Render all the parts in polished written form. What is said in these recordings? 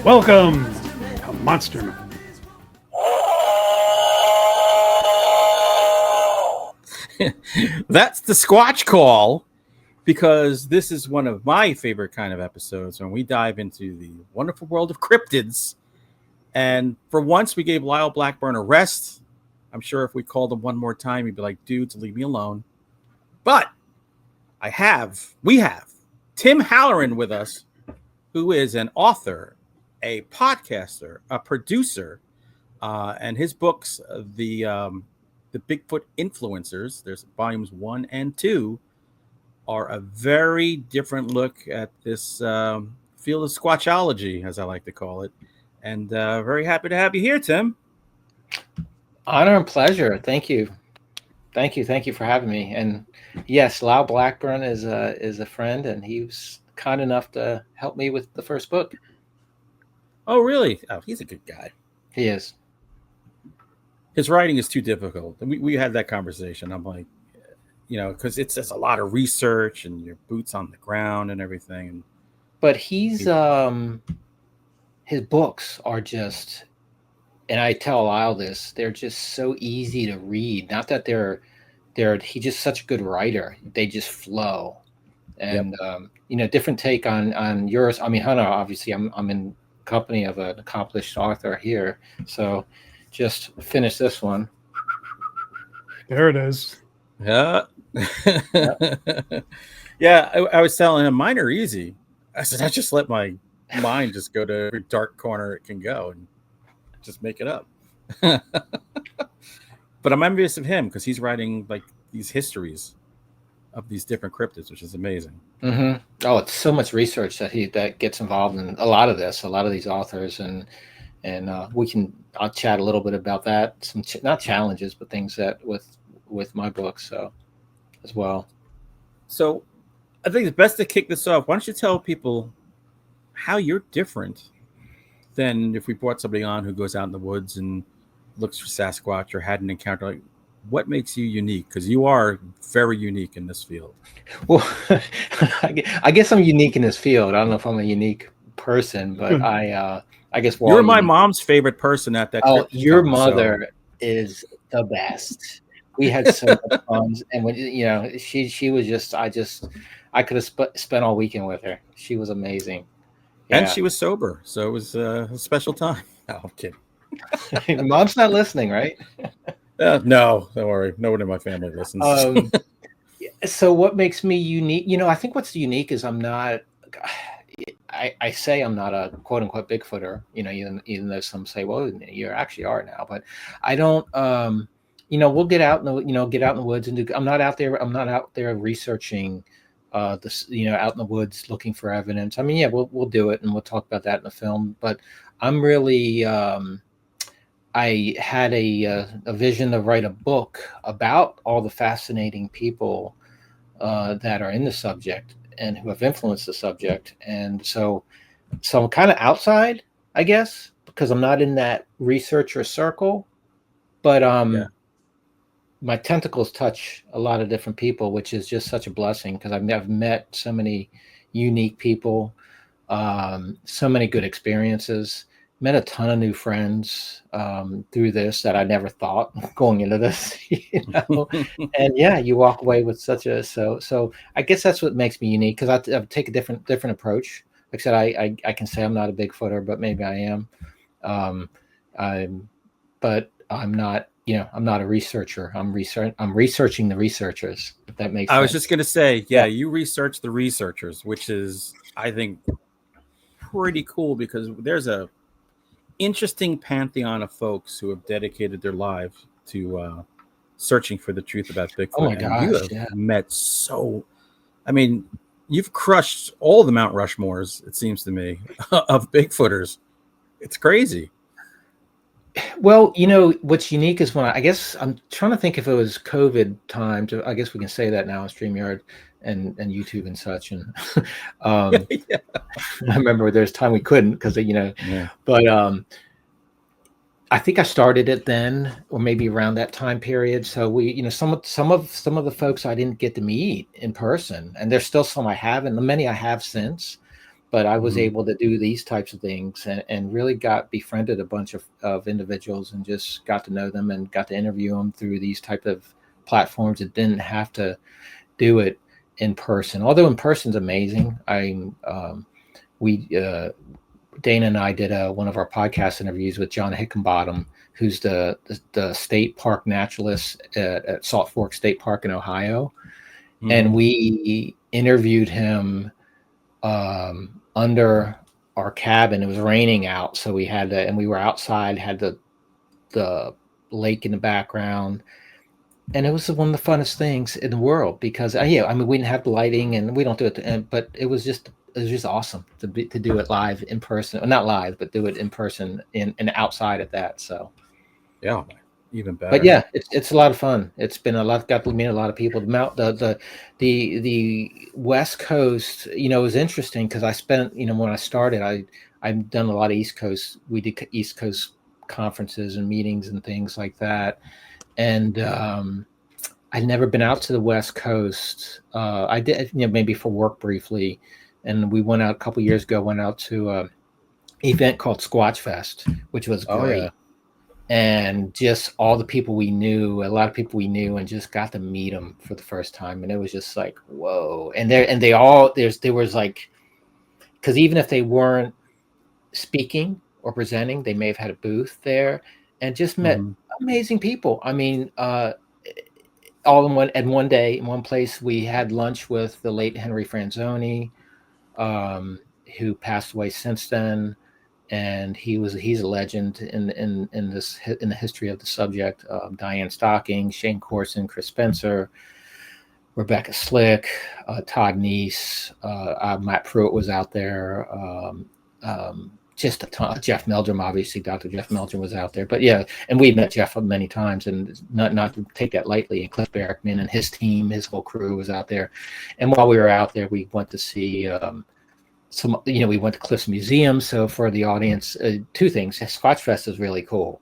Welcome to Monster Man. That's the Squatch call, because this is one of my favorite kind of episodes when we dive into the wonderful world of cryptids. And for once, we gave Lyle Blackburn a rest. I'm sure if we called him one more time, he'd be like, dudes, leave me alone. But we have Tim Halloran with us, who is an author, a podcaster, a producer, and his books, the Bigfoot Influencers, there's volumes 1 and 2, are a very different look at this field of Squatchology, as I like to call it. And very happy to have you here, Tim. Honor and pleasure. Thank you. Thank you for having me. And yes, Lyle Blackburn is a friend, and he was kind enough to help me with the first book. Oh, really? Oh, he's a good guy. He is. His writing is too difficult. We had that conversation. I'm like, because it's a lot of research and your boots on the ground and everything. But his books are just, and I tell Lyle this, they're just so easy to read. Not that he's just such a good writer. They just flow. And, different take on yours. I mean, Hunter, obviously I'm in company of an accomplished author here. So just finish this one. There it is. Yeah. Yeah, I was telling him mine are easy. I said, I just let my mind just go to every dark corner it can go and just make it up. But I'm envious of him because he's writing like these histories of these different cryptids, which is amazing. Mm-hmm. Oh, it's so much research that gets involved in a lot of these authors, and I'll chat a little bit about that. Some not challenges, but things that with my book, so as well. So I think it's best to kick this off. Why don't you tell people how you're different than if we brought somebody on who goes out in the woods and looks for Sasquatch or had an encounter? Like, what makes you unique? Because you are very unique in this field. Well, I guess I'm unique in this field. I don't know if I'm a unique person, but I guess you're my mom's favorite person at that. Oh, your mother is the best. We had so much fun, and when she was just I could have spent all weekend with her. She was amazing, and she was sober, so it was a special time. No, I'm kidding. Mom's not listening, right? No, don't worry. No one in my family listens. So what makes me unique? I think what's unique is I'm not. I say I'm not a quote unquote Bigfooter. Even though some say, well, you actually are now, but I don't. We'll get out in the woods and do. I'm not out there researching. Out in the woods looking for evidence. I mean, yeah, we'll do it, and we'll talk about that in the film. But I'm really. I had a vision to write a book about all the fascinating people that are in the subject and who have influenced the subject. And so I'm kind of outside, I guess, because I'm not in that researcher circle. But my tentacles touch a lot of different people, which is just such a blessing because I've met so many unique people, so many good experiences. Met a ton of new friends through this that I never thought going into this, and you walk away with such a so I guess that's what makes me unique because I take a different approach. Like I said, I can say I'm not a Bigfooter, but maybe I am. But I'm not. I'm not a researcher. I'm researching the researchers. If that makes sense. I was just gonna say, you research the researchers, which is I think pretty cool because there's a interesting pantheon of folks who have dedicated their lives to searching for the truth about Bigfoot. Oh my gosh, you have met you've crushed all the Mount Rushmores, it seems to me, of Bigfooters. It's crazy. Well, what's unique is when I guess I'm trying to think if it was COVID time. I guess we can say that now on StreamYard and YouTube and such. And I remember there's time we couldn't because but I think I started it then, or maybe around that time period. So we, some of the folks I didn't get to meet in person, and there's still some I have, and many I have since. But I was able to do these types of things and really befriended a bunch of individuals and just got to know them and got to interview them through these type of platforms that didn't have to do it in person. Although in person's amazing. Dana and I did one of our podcast interviews with John Hickenbottom, who's the state park naturalist at Salt Fork State Park in Ohio. And we interviewed him under our cabin. It was raining out, so we had and we were outside, had the lake in the background, and it was one of the funnest things in the world because we didn't have the lighting and we don't do it, but it was just awesome to do it live in person. Well, not live, but do it in person and outside at that. So yeah, even better. But yeah, it's a lot of fun. It's been got to meet a lot of people. The West Coast, was interesting because I spent, when I started, I've done a lot of East Coast. We did East Coast conferences and meetings and things like that. And I'd never been out to the West Coast. I did, maybe for work briefly. And we went out a couple years ago, went out to an event called Squatch Fest, which was great. And just all the people we knew, a lot of people we knew, and just got to meet them for the first time. And it was just like, whoa. And there was like, because even if they weren't speaking or presenting, they may have had a booth there and just met amazing people. I mean, all in one day, in one place. We had lunch with the late Henry Franzoni, who passed away since then. And he's a legend in the history of the subject. Diane Stocking, Shane Corson, Chris Spencer, Rebecca Slick, Todd Neese, Matt Pruitt was out there. Just a ton. Jeff Meldrum, obviously, Dr. Jeff Meldrum was out there. But yeah, and we met Jeff many times, and not to take that lightly. And Cliff Barrickman and his team, his whole crew was out there. And while we were out there, we went to see. We went to Cliff's Museum. So for the audience, two things. Squatch Fest is really cool.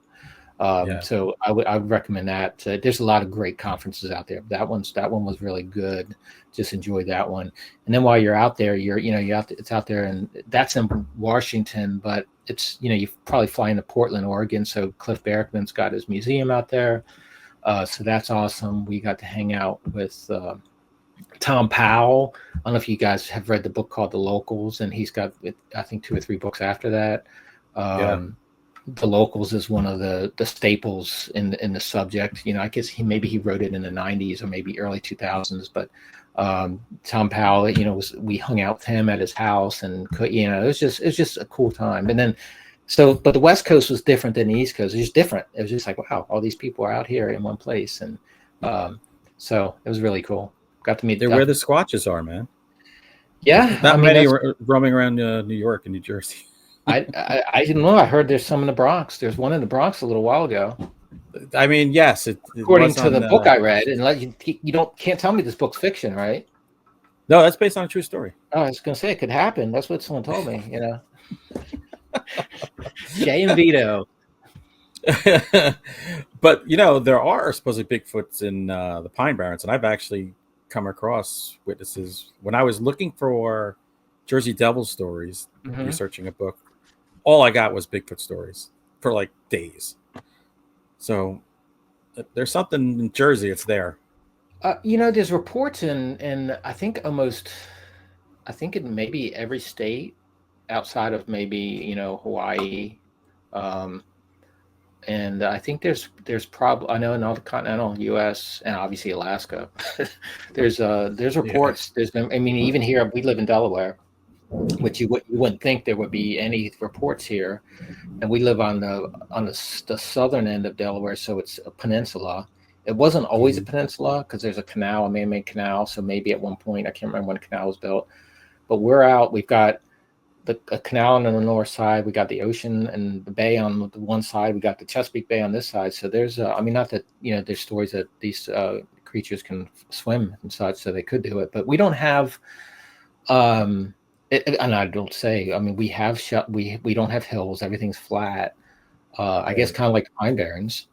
So I would recommend that. There's a lot of great conferences out there. That one was really good. Just enjoy that one. And then while you're out there, it's out there, and that's in Washington, but it's, you probably fly into Portland, Oregon. So Cliff Barrickman's got his museum out there. So that's awesome. We got to hang out with, Tom Powell. I don't know if you guys have read the book called The Locals, and he's got, I think, 2 or 3 books after that. The Locals is one of the staples in the subject. I guess he wrote it in the 90s or maybe early 2000s. But Tom Powell, we hung out with him at his house, and it was just a cool time. And then but the West Coast was different than the East Coast. It was just different. It was just like, wow, all these people are out here in one place, and so it was really cool. Got to meet. They're where the Squatches are, man. Yeah, not many roaming around New York and New Jersey. I didn't know. I heard there's some in the Bronx. There's one in the Bronx a little while ago. I mean, yes. According to the book I read, and you can't tell me this book's fiction, right? No, that's based on a true story. Oh, I was going to say it could happen. That's what someone told me. Jay and Vito. But there are supposedly Bigfoots in the Pine Barrens, and I've actually come across witnesses when I was looking for Jersey Devil stories, researching a book. All I got was Bigfoot stories for like days. So there's something in Jersey. It's there. There's reports in I think in maybe every state outside of maybe Hawaii. And I think there's probably, I know in all the continental U.S. and obviously Alaska, there's reports. There's been, even here, we live in Delaware, which you wouldn't think there would be any reports here, and we live on the southern end of Delaware, so it's a peninsula. It wasn't always a peninsula because there's a canal, a man-made canal. So maybe at one point, I can't remember when the canal was built, but we're out. We've got a canal on the north side, we got the ocean and the bay on the one side, we got the Chesapeake Bay on this side. So there's not that there's stories that these creatures can swim and such, so they could do it, but we don't have and I don't say, we have we don't have hills, everything's flat. I guess kind of like the Pine Barrens.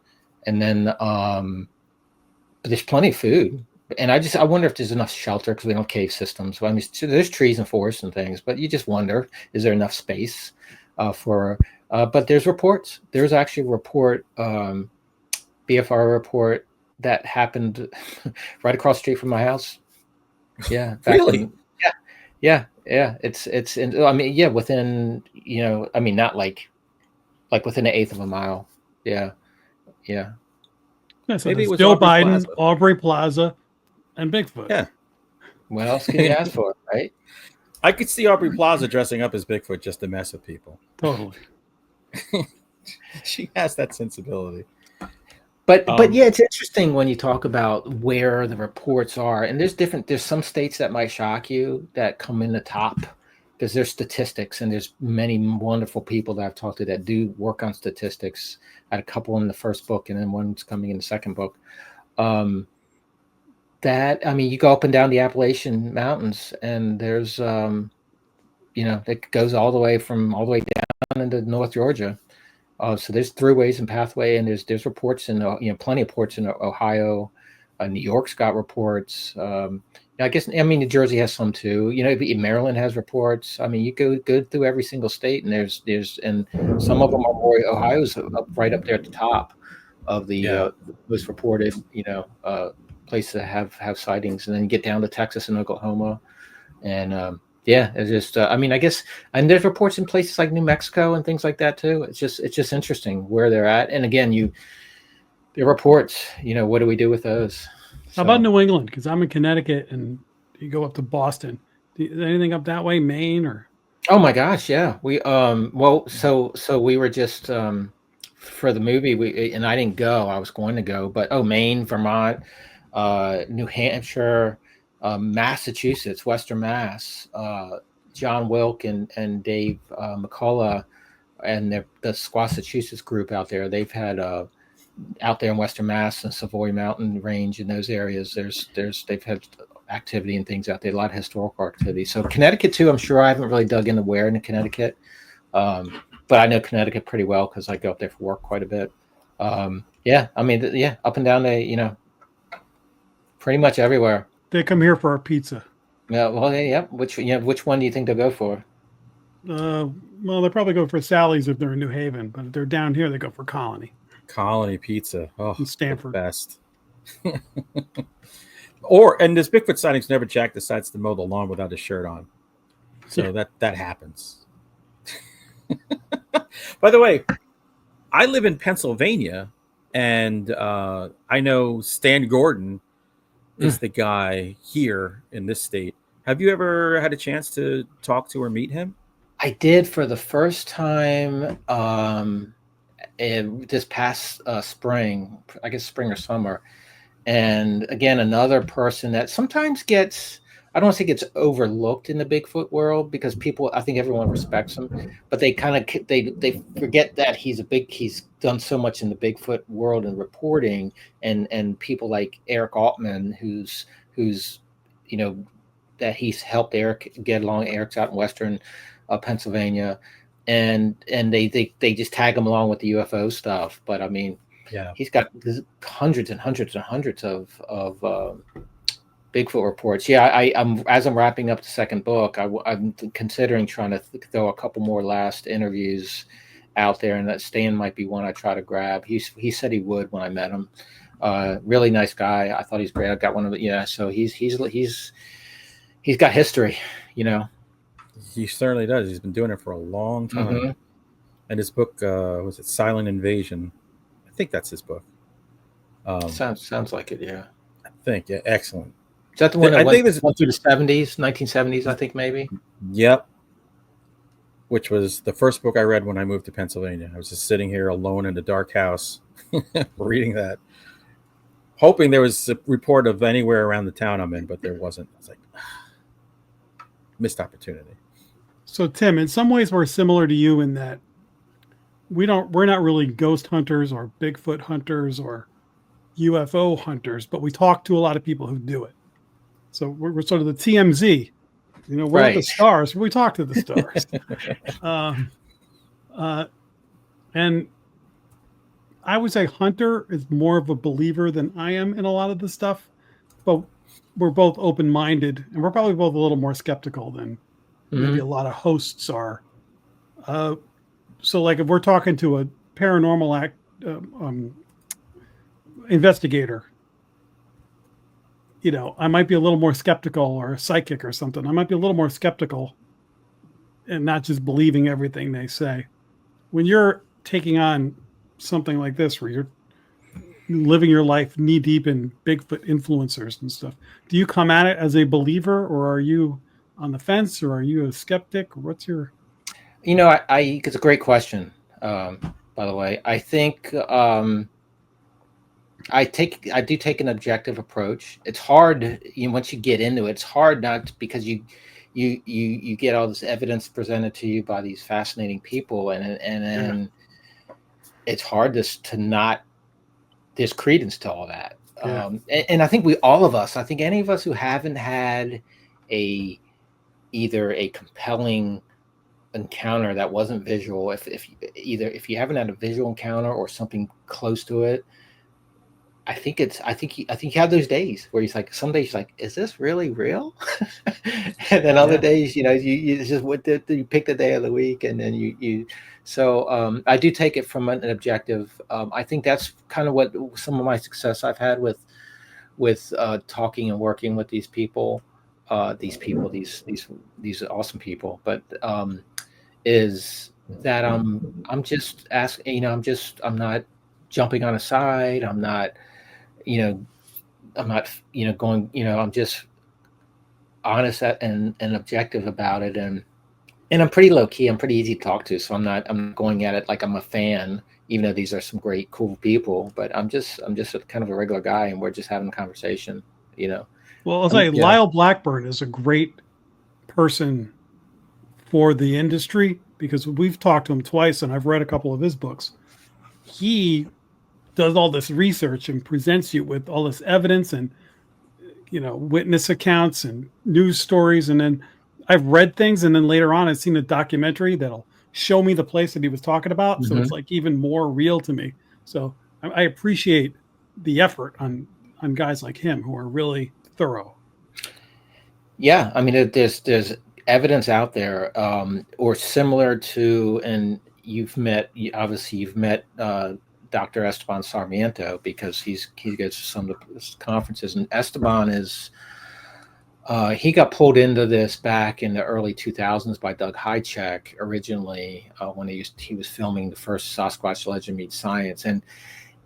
And then but there's plenty of food. And I wonder if there's enough shelter because we don't have cave systems. Well, I mean, so there's trees and forests and things, but you just wonder, is there enough space but there's reports. There's actually a report, BFR report that happened right across the street from my house. Yeah. Really? Yeah. It's I mean, yeah, within, I mean, not like within an eighth of a mile. Yeah. Yeah, so Maybe it there's was Joe Aubrey Biden, Plaza. Aubrey Plaza, and Bigfoot. Yeah. What else can you ask for, right? I could see Aubrey Plaza dressing up as Bigfoot just to mess with people. Totally. She has that sensibility. But yeah, it's interesting when you talk about where the reports are, and there's some states that might shock you that come in the top because there's statistics, and there's many wonderful people that I've talked to that do work on statistics. I had a couple in the first book, and then one's coming in the second book. That, I mean, you go up and down the Appalachian Mountains, and there's it goes all the way down into North Georgia. So there's throughways and pathway, and there's reports in plenty of ports in Ohio. New York's got reports. I guess New Jersey has some too. Maryland has reports. I mean, you go through every single state, and there's and some of them are more. Ohio's right up there at the top of the most reported places that have sightings, and then you get down to Texas and Oklahoma, and it's just I guess, and there's reports in places like New Mexico and things like that too. It's just interesting where they're at, and again, the reports. What do we do with those? How about New England? Because I'm in Connecticut, and you go up to Boston. Anything up that way, Maine or? Oh my gosh, yeah. We so we were just for the movie, and I didn't go. I was going to go, but Maine, Vermont, New Hampshire, Massachusetts, Western Mass, John Wilk and Dave McCullough, and the Squassachusett group out there. They've had out there in Western Mass and Savoy Mountain Range in those areas. They've had activity and things out there, a lot of historical activity. So Connecticut too. I'm sure I haven't really dug into where in Connecticut, but I know Connecticut pretty well because I go up there for work quite a bit. Up and down the pretty much everywhere. They come here for our pizza. Yeah, well, yeah. Which one do you think they'll go for? Well, they probably go for Sally's if they're in New Haven, but if they're down here, they go for Colony. Colony pizza. Oh, in Stanford. Best. And this Bigfoot sightings whenever Jack decides to mow the lawn without his shirt on. So that happens. By the way, I live in Pennsylvania, and I know Stan Gordon is the guy here in this state. Have you ever had a chance to talk to or meet him? I did for the first time this past spring, I guess spring or summer. And again, another person that sometimes gets, I don't want to say gets overlooked in the Bigfoot world because people, I think everyone respects him, but they kind of, they forget that he's done so much in the Bigfoot world and reporting, and people like Eric Altman, who's that he's helped Eric get along. Eric's out in Western Pennsylvania, and they just tag him along with the UFO stuff. But I mean, he's got hundreds and hundreds and hundreds of Bigfoot reports. I'm as I'm wrapping up the second book, I'm considering trying to throw a couple more last interviews out there, and that Stan might be one I try to grab. He said he would when I met him. Really nice guy. I thought he's great. I got one of it. Yeah, so he's got history, He certainly does. He's been doing it for a long time. Mm-hmm. And his book was it Silent Invasion? I think that's his book. Sounds like it. Yeah, I think. Yeah, excellent. Is that the one that went through the 1970s? I think maybe. Yep. Which was the first book I read when I moved to Pennsylvania. I was just sitting here alone in a dark house, reading that, hoping there was a report of anywhere around the town I'm in, but there wasn't. I was like, missed opportunity. So Tim, in some ways we're similar to you in that we're not really ghost hunters or Bigfoot hunters or UFO hunters, but we talk to a lot of people who do it. So we're sort of the TMZ, we're at the stars. We talk to the stars. And I would say Hunter is more of a believer than I am in a lot of the stuff, but we're both open-minded, and we're probably both a little more skeptical than maybe a lot of hosts are. So, like, if we're talking to a paranormal investigator, I might be a little more skeptical, or a psychic or something. I might be a little more skeptical and not just believing everything they say. When you're taking on something like this, where you're living your life knee deep in Bigfoot influencers and stuff, do you come at it as a believer, or are you on the fence, or are you a skeptic? What's your... It's a great question. By the way, I think I do take an objective approach. It's hard, once you get into it, it's hard not because you get all this evidence presented to you by these fascinating people, and it's hard to not, there's credence to all that. Yeah. And I think I think any of us who haven't had either a compelling encounter that wasn't visual, if you haven't had a visual encounter or something close to it, I think you have those days where you're like, some days you're like, is this really real? And then other days, you just you pick the day of the week, and then so I do take it from an objective. I think that's kind of what some of my success I've had with talking and working with these awesome people, but is that I'm just asking, I'm not jumping on a side. I'm not going, I'm just honest and objective about it. And I'm pretty low key. I'm pretty easy to talk to. So I'm not going at it like I'm a fan, even though these are some great, cool people, but I'm just kind of a regular guy, and we're just having a conversation, Well, I'll say Lyle Blackburn is a great person for the industry, because we've talked to him twice and I've read a couple of his books. He does all this research and presents you with all this evidence and witness accounts and news stories, and then I've read things, and then later on I've seen a documentary that'll show me the place that he was talking about. So it's like even more real to me. So I appreciate the effort on guys like him who are really thorough. Yeah, I mean, there's evidence out there, or similar to, and you've met Dr. Esteban Sarmiento, because he goes to some of the conferences, and Esteban is he got pulled into this back in the early 2000s by Doug Hychek originally, when he was filming the first Sasquatch Legend Meets Science,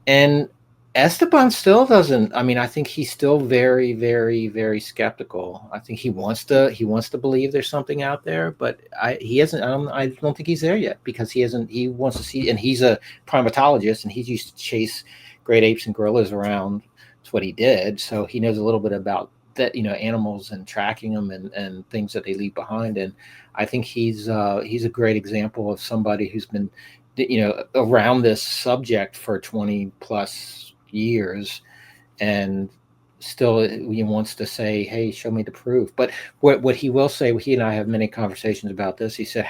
and Esteban still doesn't. I mean, I think he's still very, very, very skeptical. I think he wants to believe there's something out there, but he hasn't. I don't think he's there yet, because he hasn't. He wants to see, and he's a primatologist, and he's used to chase great apes and gorillas around. That's what he did. So he knows a little bit about that, animals and tracking them and things that they leave behind. And I think he's a great example of somebody who's been, around this subject for 20 plus years, and still he wants to say, hey, show me the proof. But what he will say, he and I have many conversations about this, he said,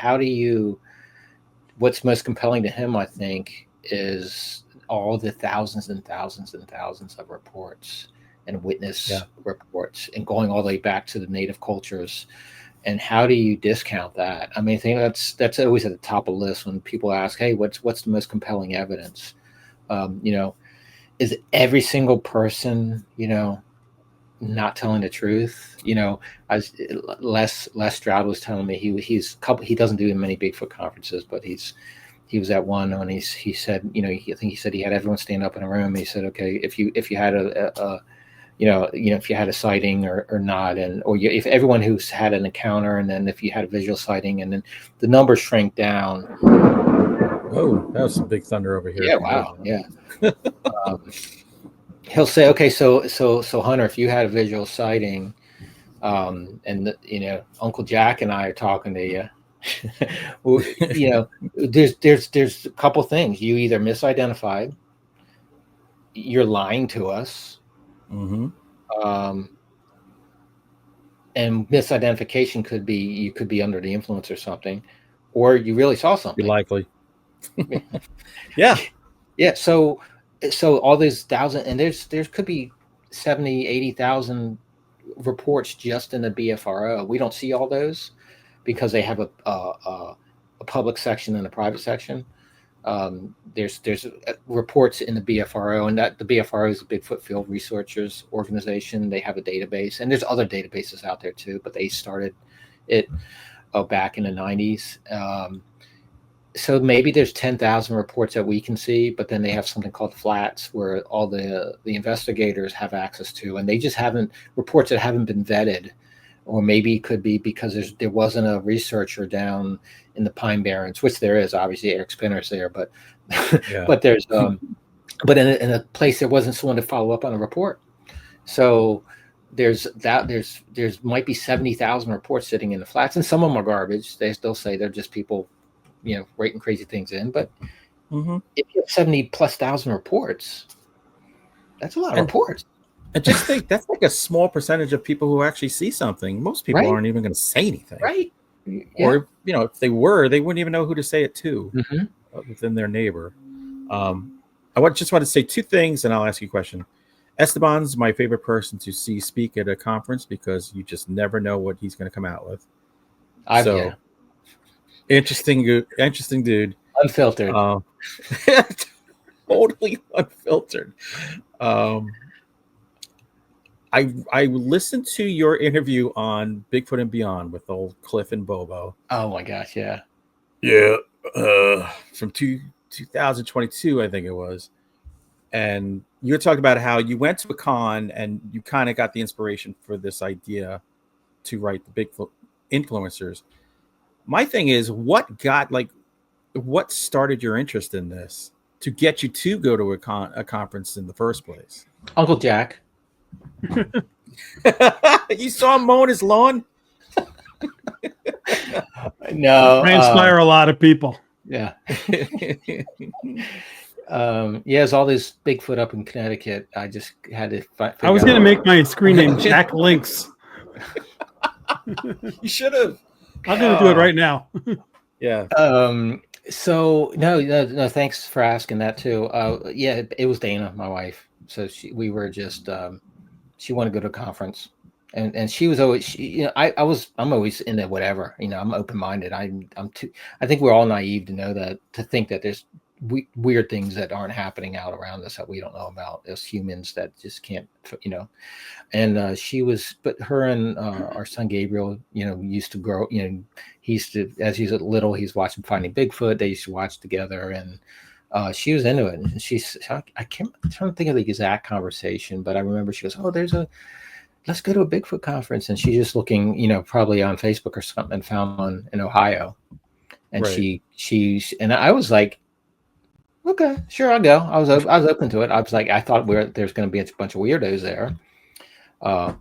what's most compelling to him, I think, is all the thousands and thousands and thousands of reports and witness reports, and going all the way back to the native cultures. And how do you discount that? I mean, I think that's always at the top of the list when people ask, hey, what's the most compelling evidence? Is every single person, not telling the truth? Les Stroud was telling me he doesn't do many Bigfoot conferences, but he was at one, and he said, I think he said he had everyone stand up in a room. He said, okay, if you had if you had a sighting or not, if everyone who's had an encounter, and then if you had a visual sighting, and then the numbers shrink down. Oh, that was some big thunder over here. Yeah, wow, yeah. He'll say, okay, so Hunter, if you had a visual sighting, and Uncle Jack and I are talking to you, well, there's a couple things. You either misidentified, you're lying to us, and misidentification could be you could be under the influence or something, or you really saw something. Likely. Yeah. Yeah. So all these thousand, and there could be 70, 80,000 reports just in the BFRO. We don't see all those because they have a public section and a private section. There's reports in the BFRO, and that the BFRO is the Bigfoot Field Researchers Organization. They have a database, and there's other databases out there too, but they started it back in the 90s. So maybe there's 10,000 reports that we can see, but then they have something called flats where all the investigators have access to, and they just haven't reports that haven't been vetted, or maybe it could be because there wasn't a researcher down in the Pine Barrens, which there is, obviously Eric Spinner's there, but Yeah. but there's but in a place there wasn't someone to follow up on a report. So there's might be 70,000 reports sitting in the flats, and some of them are garbage. They'll say they're just people, writing crazy things in. But if you have 70,000+ reports, that's a lot of reports. And just think, that's like a small percentage of people who actually see something. Most people aren't even going to say anything. Right. Yeah. Or, if they were, they wouldn't even know who to say it to within their neighbor. I just want to say two things, and I'll ask you a question. Esteban's my favorite person to see speak at a conference because you just never know what he's going to come out with. Interesting dude. Unfiltered. Totally unfiltered. I listened to your interview on Bigfoot and Beyond with old Cliff and Bobo. Oh my gosh, yeah. Yeah. From 2022, I think it was. And you were talking about how you went to a con and you kind of got the inspiration for this idea to write the Bigfoot Influencers. My thing is, what started your interest in this to get you to go to a conference in the first place? Uncle Jack. You saw him mowing his lawn? No. I inspire a lot of people. Yeah. There's all this Bigfoot up in Connecticut. I just had to I was going to make my screen name Jack Lynx. You should have. I'm going to do it right now. Yeah. So no, thanks for asking that too. It was Dana, my wife. So we were just she wanted to go to a conference, and she was always I'm always into whatever, I'm open-minded. I think we're all naive to think that there's weird things that aren't happening out around us that we don't know about as humans that just can't, and but her and our son Gabriel, used to grow, as he's little, he's watching Finding Bigfoot. They used to watch together, and she was into it. And I'm trying to think of the exact conversation, but I remember she goes, let's go to a Bigfoot conference. And she's just looking, probably on Facebook or something, and found one in Ohio. And right. and I was like, okay, sure, I'll go. I was open to it. I was like, I thought there's going to be a bunch of weirdos there,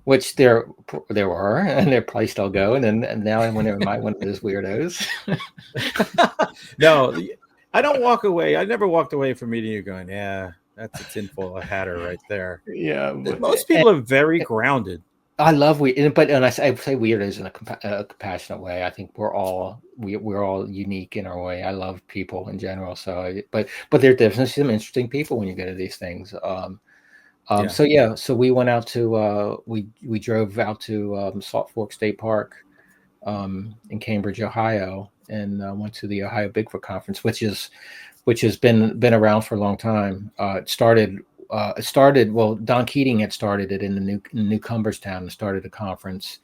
which there were, and they're probably still go. And now I wonder, am I one of those weirdos? No, I don't walk away. I never walked away from meeting you going, yeah, that's a tinfoil hatter right there. Yeah, most people are very grounded. I love and I say weirdos in a compassionate way. I think we're all unique in our way. I love people in general. So, but there are definitely some interesting people when you go to these things. So we went out to we drove out to Salt Fork State Park in Cambridge, Ohio, and went to the Ohio Bigfoot Conference, which has been around for a long time. It started. Don Keating had started it in the New Cumberstown and started a conference,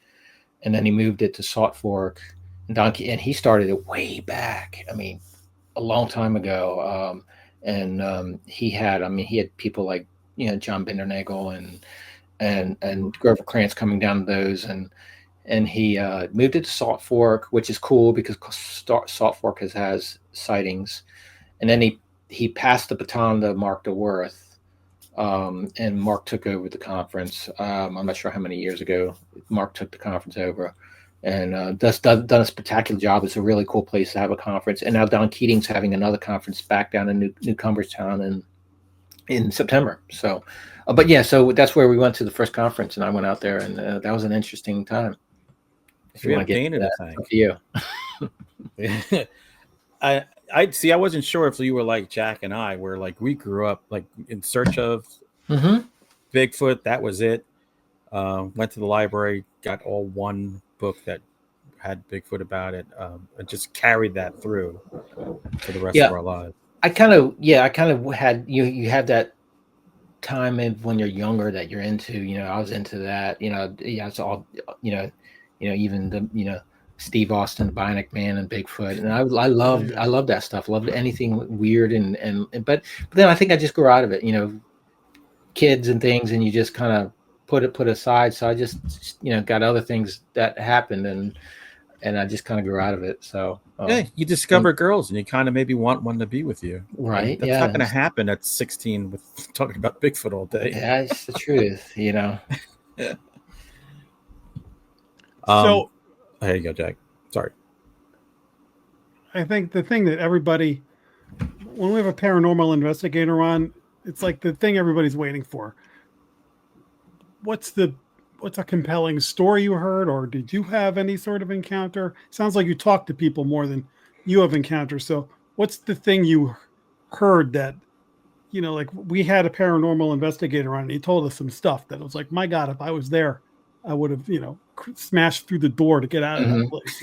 and then he moved it to Salt Fork. And he started it way back. I mean, a long time ago. He had people like John Bindernagel and Grover Krantz coming down to those, and he moved it to Salt Fork, which is cool because Salt Fork has sightings, and then he passed the baton to Mark DeWorth. And Mark took over the conference. I'm not sure how many years ago Mark took the conference over, and done a spectacular job. It's a really cool place to have a conference. And now Don Keating's having another conference back down in New Cumberstown in September. So, so that's where we went to the first conference, and I went out there, and that was an interesting time. If you want to get into that, up to you. I see. I wasn't sure if you were like Jack and I, where like we grew up like in search of Mm-hmm. Bigfoot. That was it. Went to the library, got all one book that had Bigfoot about it, and just carried that through for the rest of Yeah, our lives. I kind of had you have that time when you're younger that you're into. I was into that. Yeah, it's all even the Steve Austin, the Bionic Man, and Bigfoot, and I loved that stuff. Loved anything weird but then I think I just grew out of it. Kids and things, and you just kind of put aside. So I just got other things that happened, and I just kind of grew out of it. So Yeah, you discover girls, and you kind of maybe want one to be with you. And right, that's not going to happen at 16 with talking about Bigfoot all day. yeah, it's the truth. So there you go, Jack. Sorry. I think the thing that everybody, when we have a paranormal investigator on, it's like the thing everybody's waiting for. What's a compelling story you heard, or did you have any sort of encounter? Sounds like you talk to people more than you have encounters. So what's the thing you heard that, like we had a paranormal investigator on and he told us some stuff that was like, my God, if I was there, I would have, smashed through the door to get out of that place,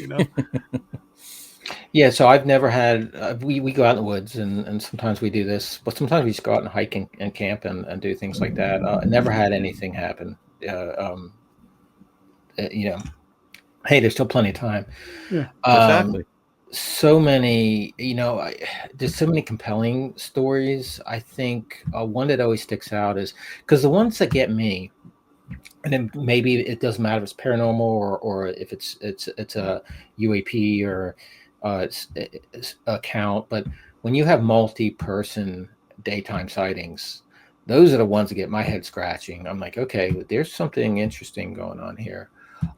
Yeah, so I've never had. We go out in the woods, and sometimes we do this, but sometimes we just go out and hike and camp and do things like that. Never had anything happen. Hey, there's still plenty of time. Yeah, exactly. So many, there's so many compelling stories. I think one that always sticks out is because the ones that get me, and then maybe it doesn't matter if it's paranormal or if it's a UAP or it's account, but when you have multi-person daytime sightings, those are the ones that get my head scratching. I'm like, okay, there's something interesting going on here.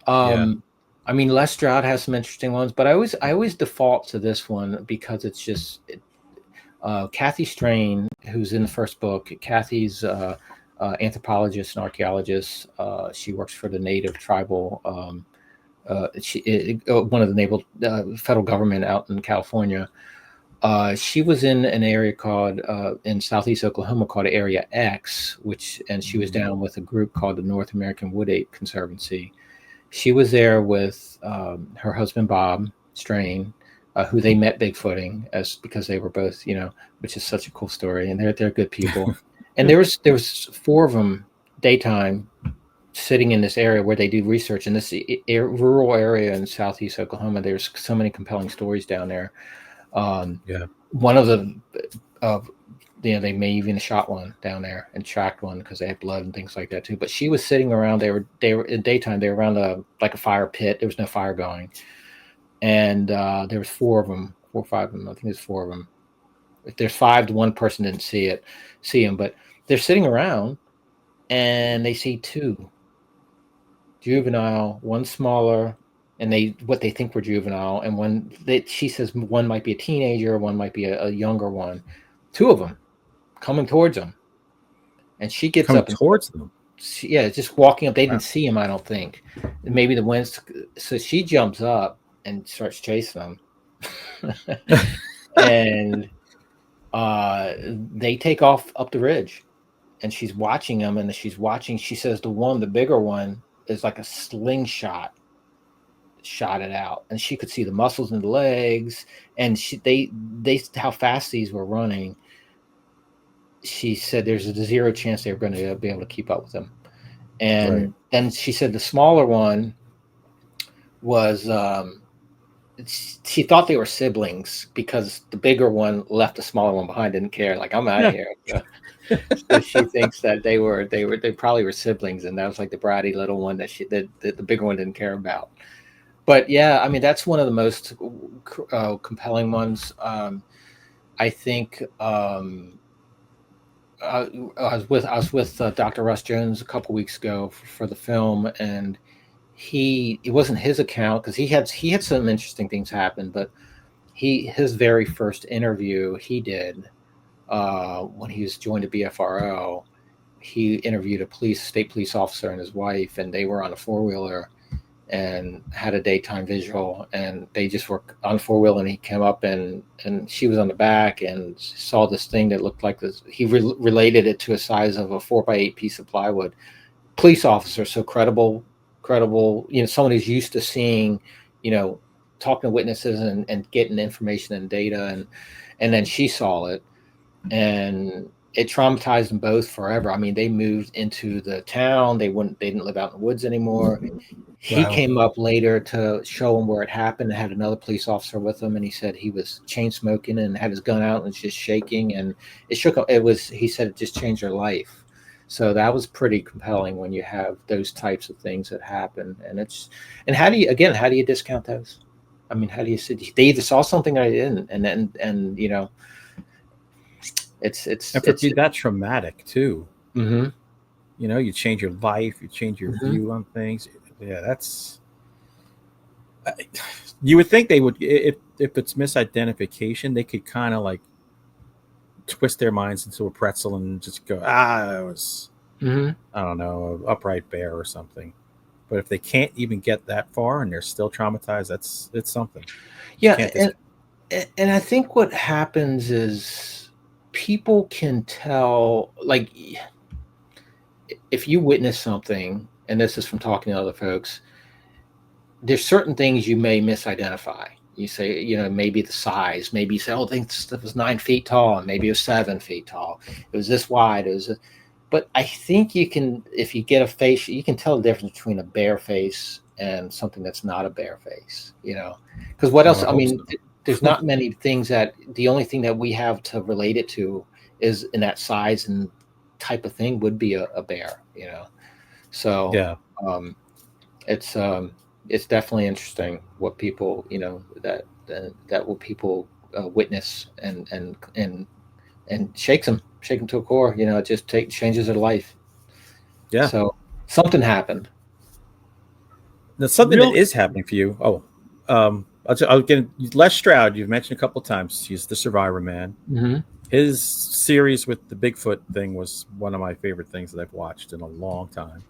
I mean, Les Stroud has some interesting ones, but I always default to this one because it's just Kathy Strain, who's in the first book. Kathy's anthropologist and archaeologist. She works for the Native Tribal. One of the naval federal government out in California. She was in an area called in southeast Oklahoma called Area X, and she was down with a group called the North American Wood Ape Conservancy. She was there with her husband Bob Strain, who they met Bigfooting because they were both, which is such a cool story, and they're good people. And there was 4 of them daytime sitting in this area where they do research in this rural area in southeast Oklahoma. There's so many compelling stories down there. One of the they may even shot one down there and tracked one because they had blood and things like that too. But she was sitting around. They were in daytime. They were around like a fire pit. There was no fire going, and there was 4 of them, 4 or 5 of them. I think there's 4 of them. If there's 5, one person didn't see them, but they're sitting around, and they see 2 juvenile, one smaller, and what they think were juvenile, and she says one might be a teenager, one might be a younger one. 2 of them coming towards them, and she gets up towards them. Just walking up. They didn't see him, I don't think. Maybe the winds. So she jumps up and starts chasing them, and they take off up the ridge, and she's watching them, and she says the bigger one is like a slingshot shot it out, and she could see the muscles in the legs, and they how fast these were running. She said there's a 0 chance they were going to be able to keep up with them. And then she said the smaller one was she thought they were siblings because the bigger one left the smaller one behind, didn't care, like, I'm out of here. So she thinks that they probably were siblings, and that was like the bratty little one that the bigger one didn't care about. But yeah, I mean, that's one of the most compelling ones. I think I was with Dr. Russ Jones a couple weeks ago for the film, and it wasn't his account because he had some interesting things happen, but his very first interview he did when he was joined the BFRO, he interviewed a state police officer and his wife, and they were on a 4-wheeler, and had a daytime visual, and they just were on four-wheel, and he came up and she was on the back and saw this thing that looked like this. He related it to a size of a 4x8 piece of plywood. Police officer, so credible, someone who's used to seeing, talking to witnesses and getting information and data, and then she saw it, and it traumatized them both forever. I mean, they moved into the town. They didn't live out in the woods anymore. He came up later to show him where it happened, and had another police officer with him, and he said he was chain smoking and had his gun out and was just shaking, and it shook him. He said it just changed their life. So that was pretty compelling when you have those types of things that happen. And how do you discount those? I mean, how do you say they either saw something or they didn't, and it's that traumatic too. Mm-hmm. You change your life, you change your view on things. Yeah, that's. You would think they would, if it's misidentification, they could kind of like twist their minds into a pretzel and just go, it was, I don't know, an upright bear or something. But if they can't even get that far and they're still traumatized, it's something. Yeah, and I think what happens is people can tell, like, if you witness something, and this is from talking to other folks, there's certain things you may misidentify. You say, maybe the size, maybe you say, I think this was 9 feet tall, and maybe it was 7 feet tall. It was this wide. But I think you can, if you get a face, you can tell the difference between a bear face and something that's not a bear face, because what else? I mean, there's not many things the only thing that we have to relate it to is in that size and type of thing would be a bear, So yeah, it's definitely interesting what people, that what people witness and shakes them to a core. It just changes their life. Yeah. So something happened. Now, something that is happening for you. I'll get Les Stroud. You've mentioned a couple of times. He's the Survivor Man. Mm-hmm. His series with the Bigfoot thing was one of my favorite things that I've watched in a long time.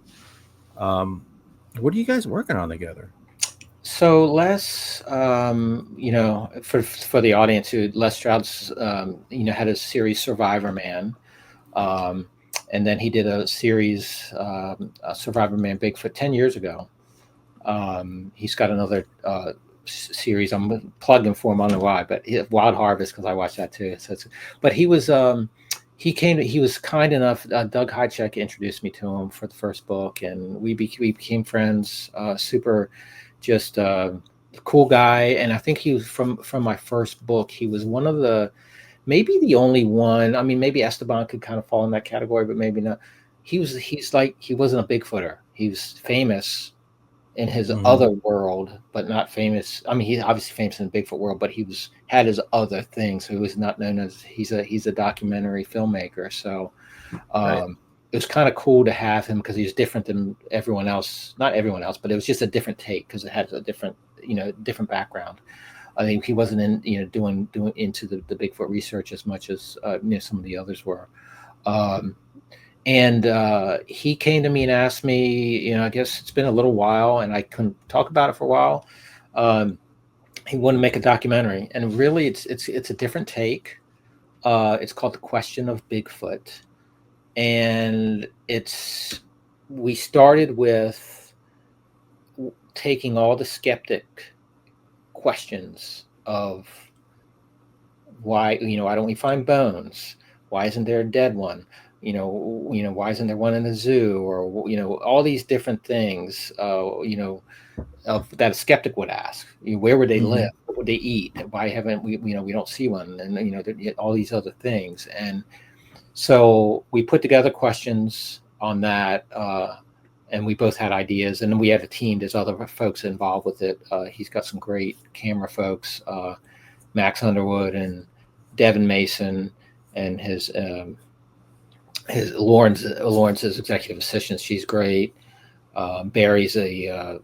What are you guys working on together? So Les, for the audience, Les Stroud's, had a series Survivor Man, and then he did a series Survivor Man Bigfoot 10 years ago. He's got another series. I'm plugging for him. I don't know why, but Wild Harvest, because I watched that too. But he was he was kind enough. Doug Hychek introduced me to him for the first book, and we became friends. Super, just cool guy. And I think he was from my first book. He was one of maybe the only one. I mean, maybe Esteban could kind of fall in that category, but maybe not. He wasn't a Bigfooter. He was famous in his other world, but not famous. I mean, he's obviously famous in the Bigfoot world, but he had his other things. So he was not known as he's a documentary filmmaker. So it was kind of cool to have him because he's different than everyone else. Not everyone else, but it was just a different take because it had a different background. I think he wasn't doing into the Bigfoot research as much as some of the others were. And he came to me and asked me, I guess it's been a little while and I couldn't talk about it for a while. He wanted to make a documentary, and really it's a different take. It's called The Question of Bigfoot. And we started with taking all the skeptic questions of why don't we find bones? Why isn't there a dead one? Why isn't there one in the zoo? Or all these different things that a skeptic would ask. Where would they live? What would they eat? Why haven't we don't see one? And all these other things. And so we put together questions on that, and we both had ideas. And then we had a team. There's other folks involved with it. He's got some great camera folks, Max Underwood and Devin Mason, and his Lawrence's executive assistant. She's great. Barry's a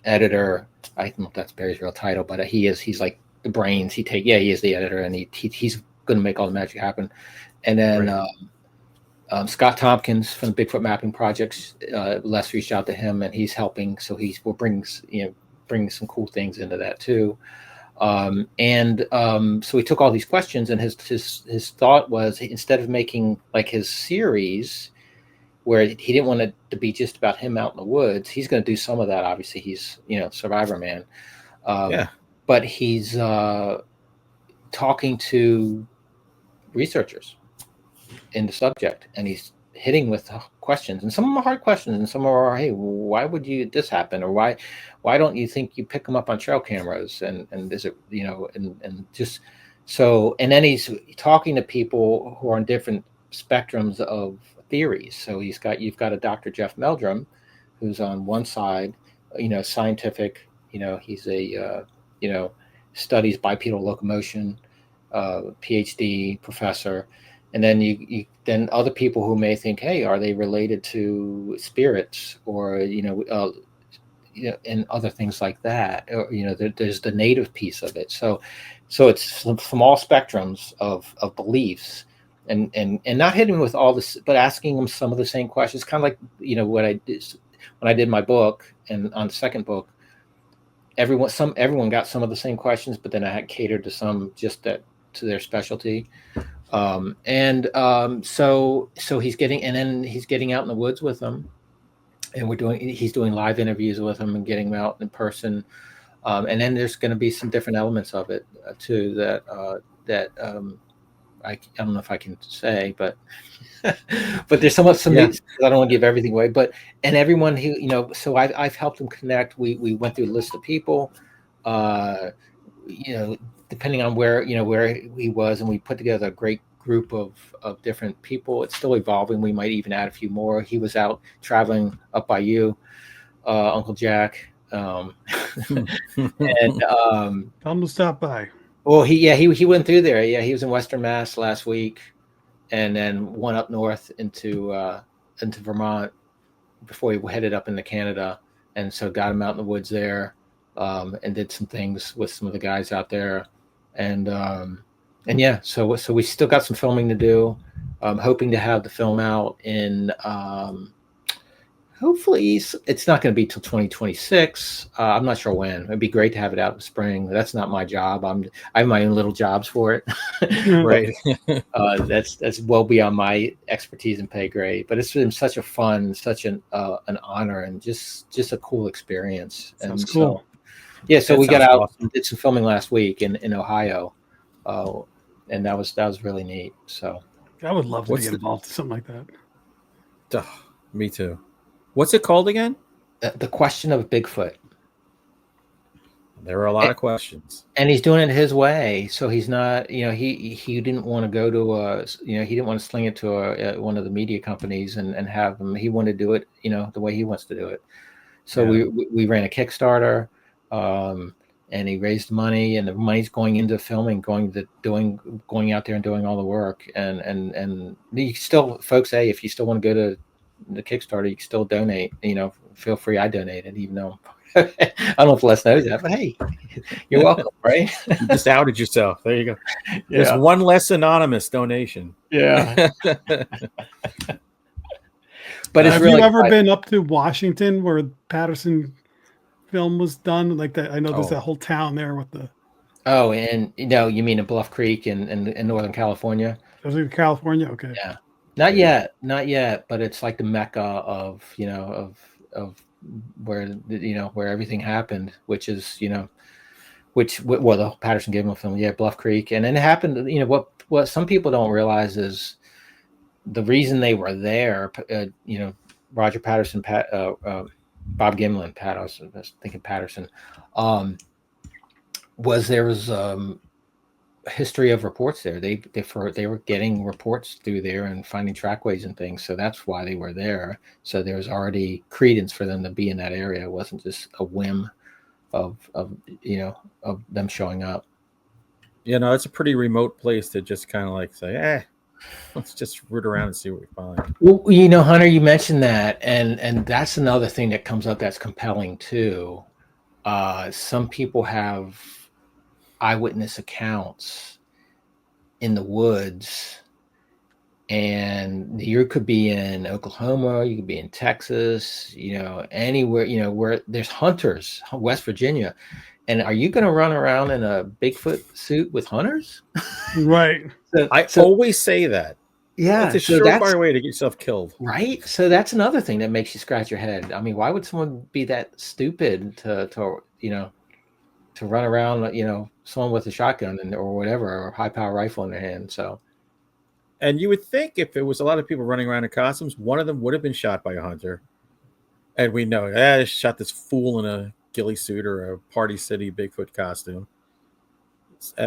editor. I don't know if that's Barry's real title, but he's like the brains. He is the editor, and he's going to make all the magic happen. And then Scott Tompkins from the Bigfoot Mapping Projects, Les reached out to him, and he's helping. So we're bringing some cool things into that too. So he took all these questions, and his thought was, instead of making like his series where he didn't want it to be just about him out in the woods, he's going to do some of that. Obviously, he's Survivor Man, but he's talking to researchers in the subject, and he's hitting with questions, and some of them are hard questions, and some are, hey, why would this happen, or why don't you think you pick them up on trail cameras, and is it, and just so, and then he's talking to people who are on different spectrums of theories. So you've got a Dr. Jeff Meldrum, who's on one side, scientific, he's a studies bipedal locomotion, PhD professor. And then then other people who may think, hey, are they related to spirits, or and other things like that? Or, there's the native piece of it. So it's from all spectrums of beliefs, and not hitting with all this, but asking them some of the same questions. Kind of like what I did when I did my book, and on the second book, everyone got some of the same questions, but then I had catered to some just to their specialty. So he's getting out in the woods with them, and he's doing live interviews with them and getting them out in person. And then there's going to be some different elements of it too that I don't know if I can say, but but there's some I don't want to give everything away, and everyone who, so I've helped them connect. We went through a list of people, depending on where he was, and we put together a great group of different people. It's still evolving. We might even add a few more. He was out traveling up by you, Uncle Jack, and tell him to stop by. Well, he went through there. Yeah, he was in Western Mass last week, and then went up north into Vermont before he headed up into Canada, and so got him out in the woods there, and did some things with some of the guys out there, and yeah, so we still got some filming to do. Hoping to have the film out in hopefully it's not going to be till 2026. I'm not sure when. It'd be great to have it out in the spring. That's not my job. I have my own little jobs for it. Right. That's well beyond my expertise and pay grade. But it's been such a fun, such an honor, and just a cool experience. Sounds cool. So we got out and did some filming last week in Ohio, and that was really neat. So I would love to get involved in something like that. Me too. What's it called again? The Question of Bigfoot. There are a lot of questions, and he's doing it his way. So he's not, he didn't want to go to he didn't want to sling it to one of the media companies and have them. He wanted to do it, the way he wants to do it. So we ran a Kickstarter, and he raised money, and the money's going into filming, going out there and doing all the work. And you still, folks, hey, if you still want to go to the Kickstarter, you can still donate. Feel free. I donated, even though I don't know if Les knows that, but hey, you're welcome, right? You just outed yourself. There you go. Yeah. There's one less anonymous donation. Yeah. But have you ever been up to Washington where Patterson film was done? Like that, I know there's that whole town there with the. Oh, and you mean in Bluff Creek in Northern California? California, okay. Yeah. Not yet, but it's like the mecca of where where everything happened, which is the Patterson Gimlin film, Bluff Creek, and then it happened. What some people don't realize is the reason they were there. Roger Patterson, Bob Gimlin, I was thinking Patterson, was there was history of reports there. They were getting reports through there and finding trackways and things, so that's why they were there. So there was already credence for them to be in that area. It wasn't just a whim of them showing up. It's a pretty remote place to just kind of like say, let's just root around and see what we find. Well, Hunter, you mentioned that, and that's another thing that comes up that's compelling too. Some people have eyewitness accounts in the woods and you could be in Oklahoma, you could be in Texas, anywhere, where there's hunters, West Virginia. And are you going to run around in a Bigfoot suit with hunters? Right. I always say that. Yeah. It's a surefire way to get yourself killed. Right. So that's another thing that makes you scratch your head. I mean, why would someone be that stupid to run around, someone with a shotgun or whatever, or a high power rifle in their hand? So. And you would think if there was a lot of people running around in costumes, one of them would have been shot by a hunter. And we know, they shot this fool in a ghillie suit or a Party City Bigfoot costume.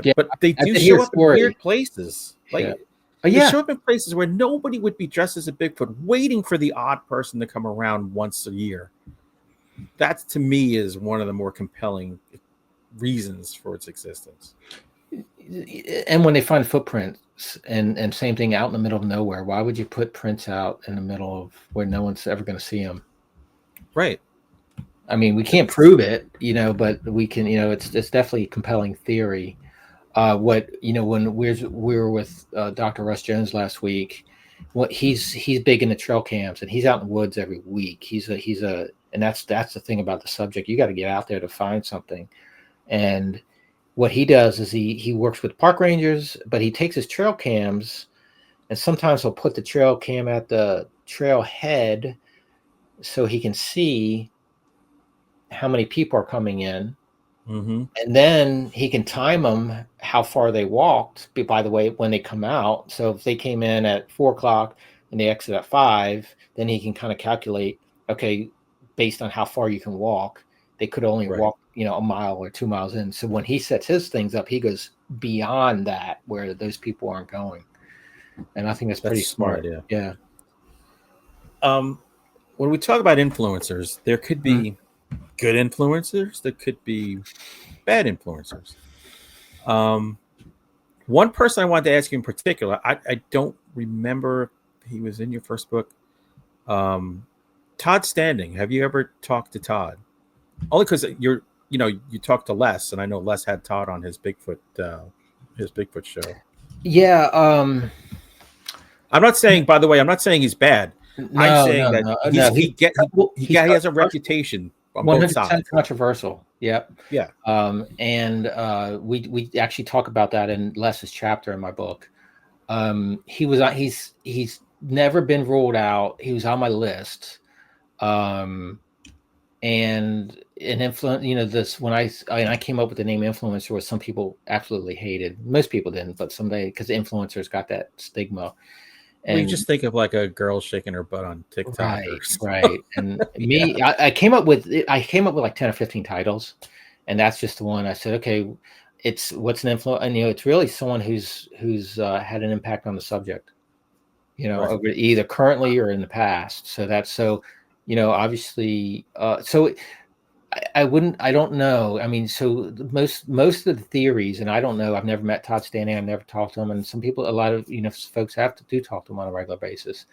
Yeah, but they do show show up in weird places. Like, they show up in places where nobody would be dressed as a Bigfoot, waiting for the odd person to come around once a year. That, to me, is one of the more compelling reasons for its existence. And when they find footprints, and same thing out in the middle of nowhere, why would you put prints out in the middle of where no one's ever going to see them? Right. I mean, we can't prove it, but we can, it's definitely a compelling theory. When we were with Dr. Russ Jones last week, he's big into trail cams, and he's out in the woods every week. And that's the thing about the subject. You got to get out there to find something. And what he does is he works with park rangers, but he takes his trail cams, and sometimes he'll put the trail cam at the trail head so he can see how many people are coming in. Mm-hmm. And then he can time them how far they walked, by the way, when they come out. So if they came in at 4:00 and they exit at 5, then he can kind of calculate, okay, based on how far you can walk, they could only walk, a mile or 2 miles in. So when he sets his things up, he goes beyond that where those people aren't going. And I think that's pretty smart. Yeah. When we talk about influencers, there could be good influencers, there could be bad influencers. One person I wanted to ask you in particular, I don't remember if he was in your first book. Todd Standing. Have you ever talked to Todd? Only because you talked to Les, and I know Les had Todd on his Bigfoot show. Yeah. I'm not saying, by the way, I'm not saying he's bad. I'm saying he has a reputation. 100% controversial. Yep. Yeah. We actually talk about that in Les's chapter in my book. He's never been ruled out. He was on my list. And an influence, this when I came up with the name influencer, was some people absolutely hated. Most people didn't, but because influencers got that stigma. And you just think of like a girl shaking her butt on TikTok. Right. And I came up with like 10 or 15 titles, and that's just the one. I said, okay, it's what's an influence, and it's really someone who's had an impact on the subject, over either currently or in the past. So that's obviously. So I don't know. I mean, so most of the theories, and I don't know. I've never met Todd Standing. I've never talked to him, and some people, a lot of folks do talk to him on a regular basis.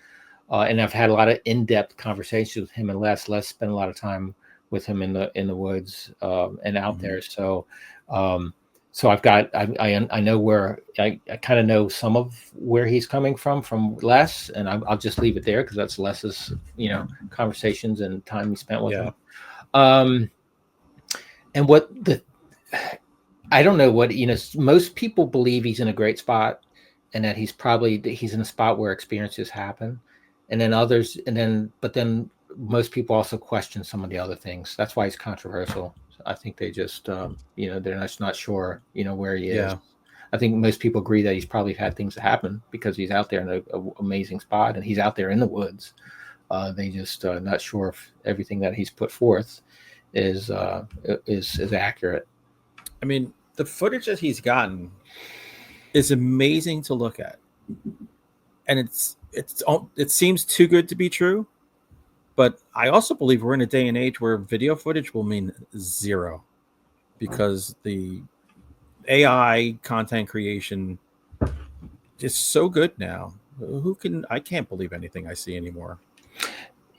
And I've had a lot of in-depth conversations with him and Les. Les spent a lot of time with him in the woods and out there. So I've got I know where I kind of know some of where he's coming from Les, and I'll just leave it there because that's Les's conversations and time he spent with him. And I don't know what, most people believe he's in a great spot, and that he's in a spot where experiences happen. And then but then most people also question some of the other things. That's why he's controversial. I think they just, they're just not sure, where he is. I think most people agree that he's probably had things happen because he's out there in an amazing spot, and he's out there in the woods. They just not sure if everything that he's put forth is accurate. I mean, the footage that he's gotten is amazing to look at, and it seems too good to be true. But I also believe we're in a day and age where video footage will mean zero, because the AI content creation is so good now. I can't believe anything I see anymore.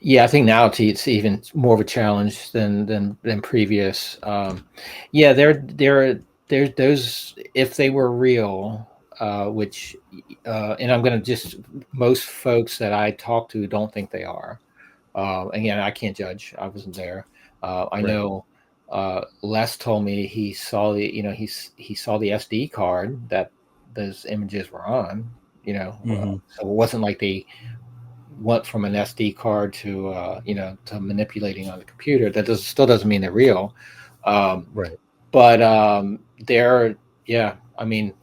Yeah, I think now it's even more of a challenge than previous. They're those, if they were real, which, and I'm going to just, most folks that I talk to don't think they are. Again, I can't judge. I wasn't there. I know Les told me he saw the, he saw the SD card that those images were on, so it wasn't like they went from an SD card to, to manipulating on the computer. That still doesn't mean they're real. Right. But they're, yeah, I mean,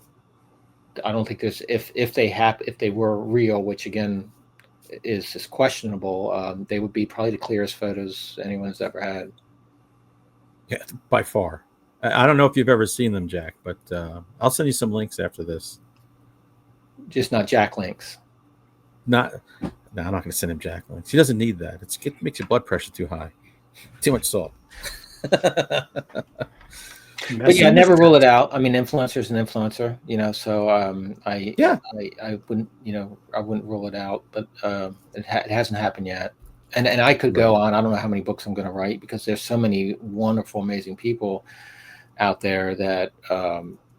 I don't think there's, if they were real, which again is just questionable, they would be probably the clearest photos anyone's ever had. Yeah, by far. I don't know if you've ever seen them, Jack, but I'll send you some links after this. Just not Jack links. No, I'm not going to send him Jack links. He doesn't need that. It makes your blood pressure too high. Too much salt. But yeah, never rule it out. I mean, influencer's an influencer, so I wouldn't, I wouldn't rule it out, but it hasn't happened yet. And I could go on. I don't know how many books I'm going to write, because there's so many wonderful, amazing people out there that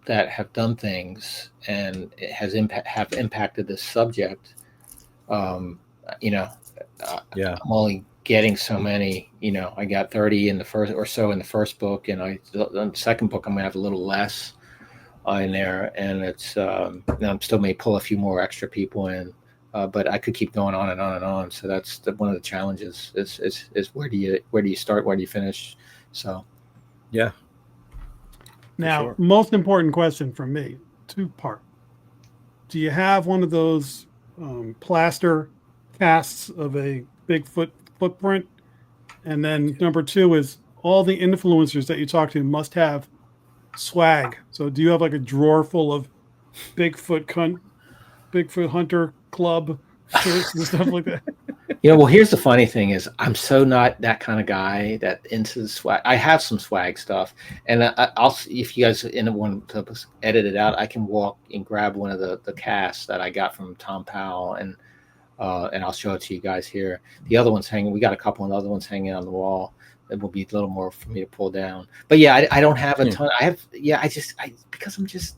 that have done things and it has have impacted this subject. I'm only getting so many. I got 30 in the first book, and the second book I'm gonna have a little less in there, and it's I'm still may pull a few more extra people in. But I could keep going on and on and on. So that's one of the challenges is where do you start? Where do you finish? So, yeah. Now, most important question from me, 2-part. Do you have one of those plaster casts of a Bigfoot footprint? And then number 2 is, all the influencers that you talk to must have swag. So do you have like a drawer full of Bigfoot Hunter Club shirts and stuff like that? Well, here's the funny thing is, I'm so not that kind of guy that into the swag. I have some swag stuff, and I'll, if you guys want to edit it out, I can walk and grab one of the casts that I got from Tom Powell, and I'll show it to you guys here. The other one's hanging. We got a couple of other ones hanging on the wall. It will be a little more for me to pull down. But yeah, I don't have a ton. I have, because I'm just,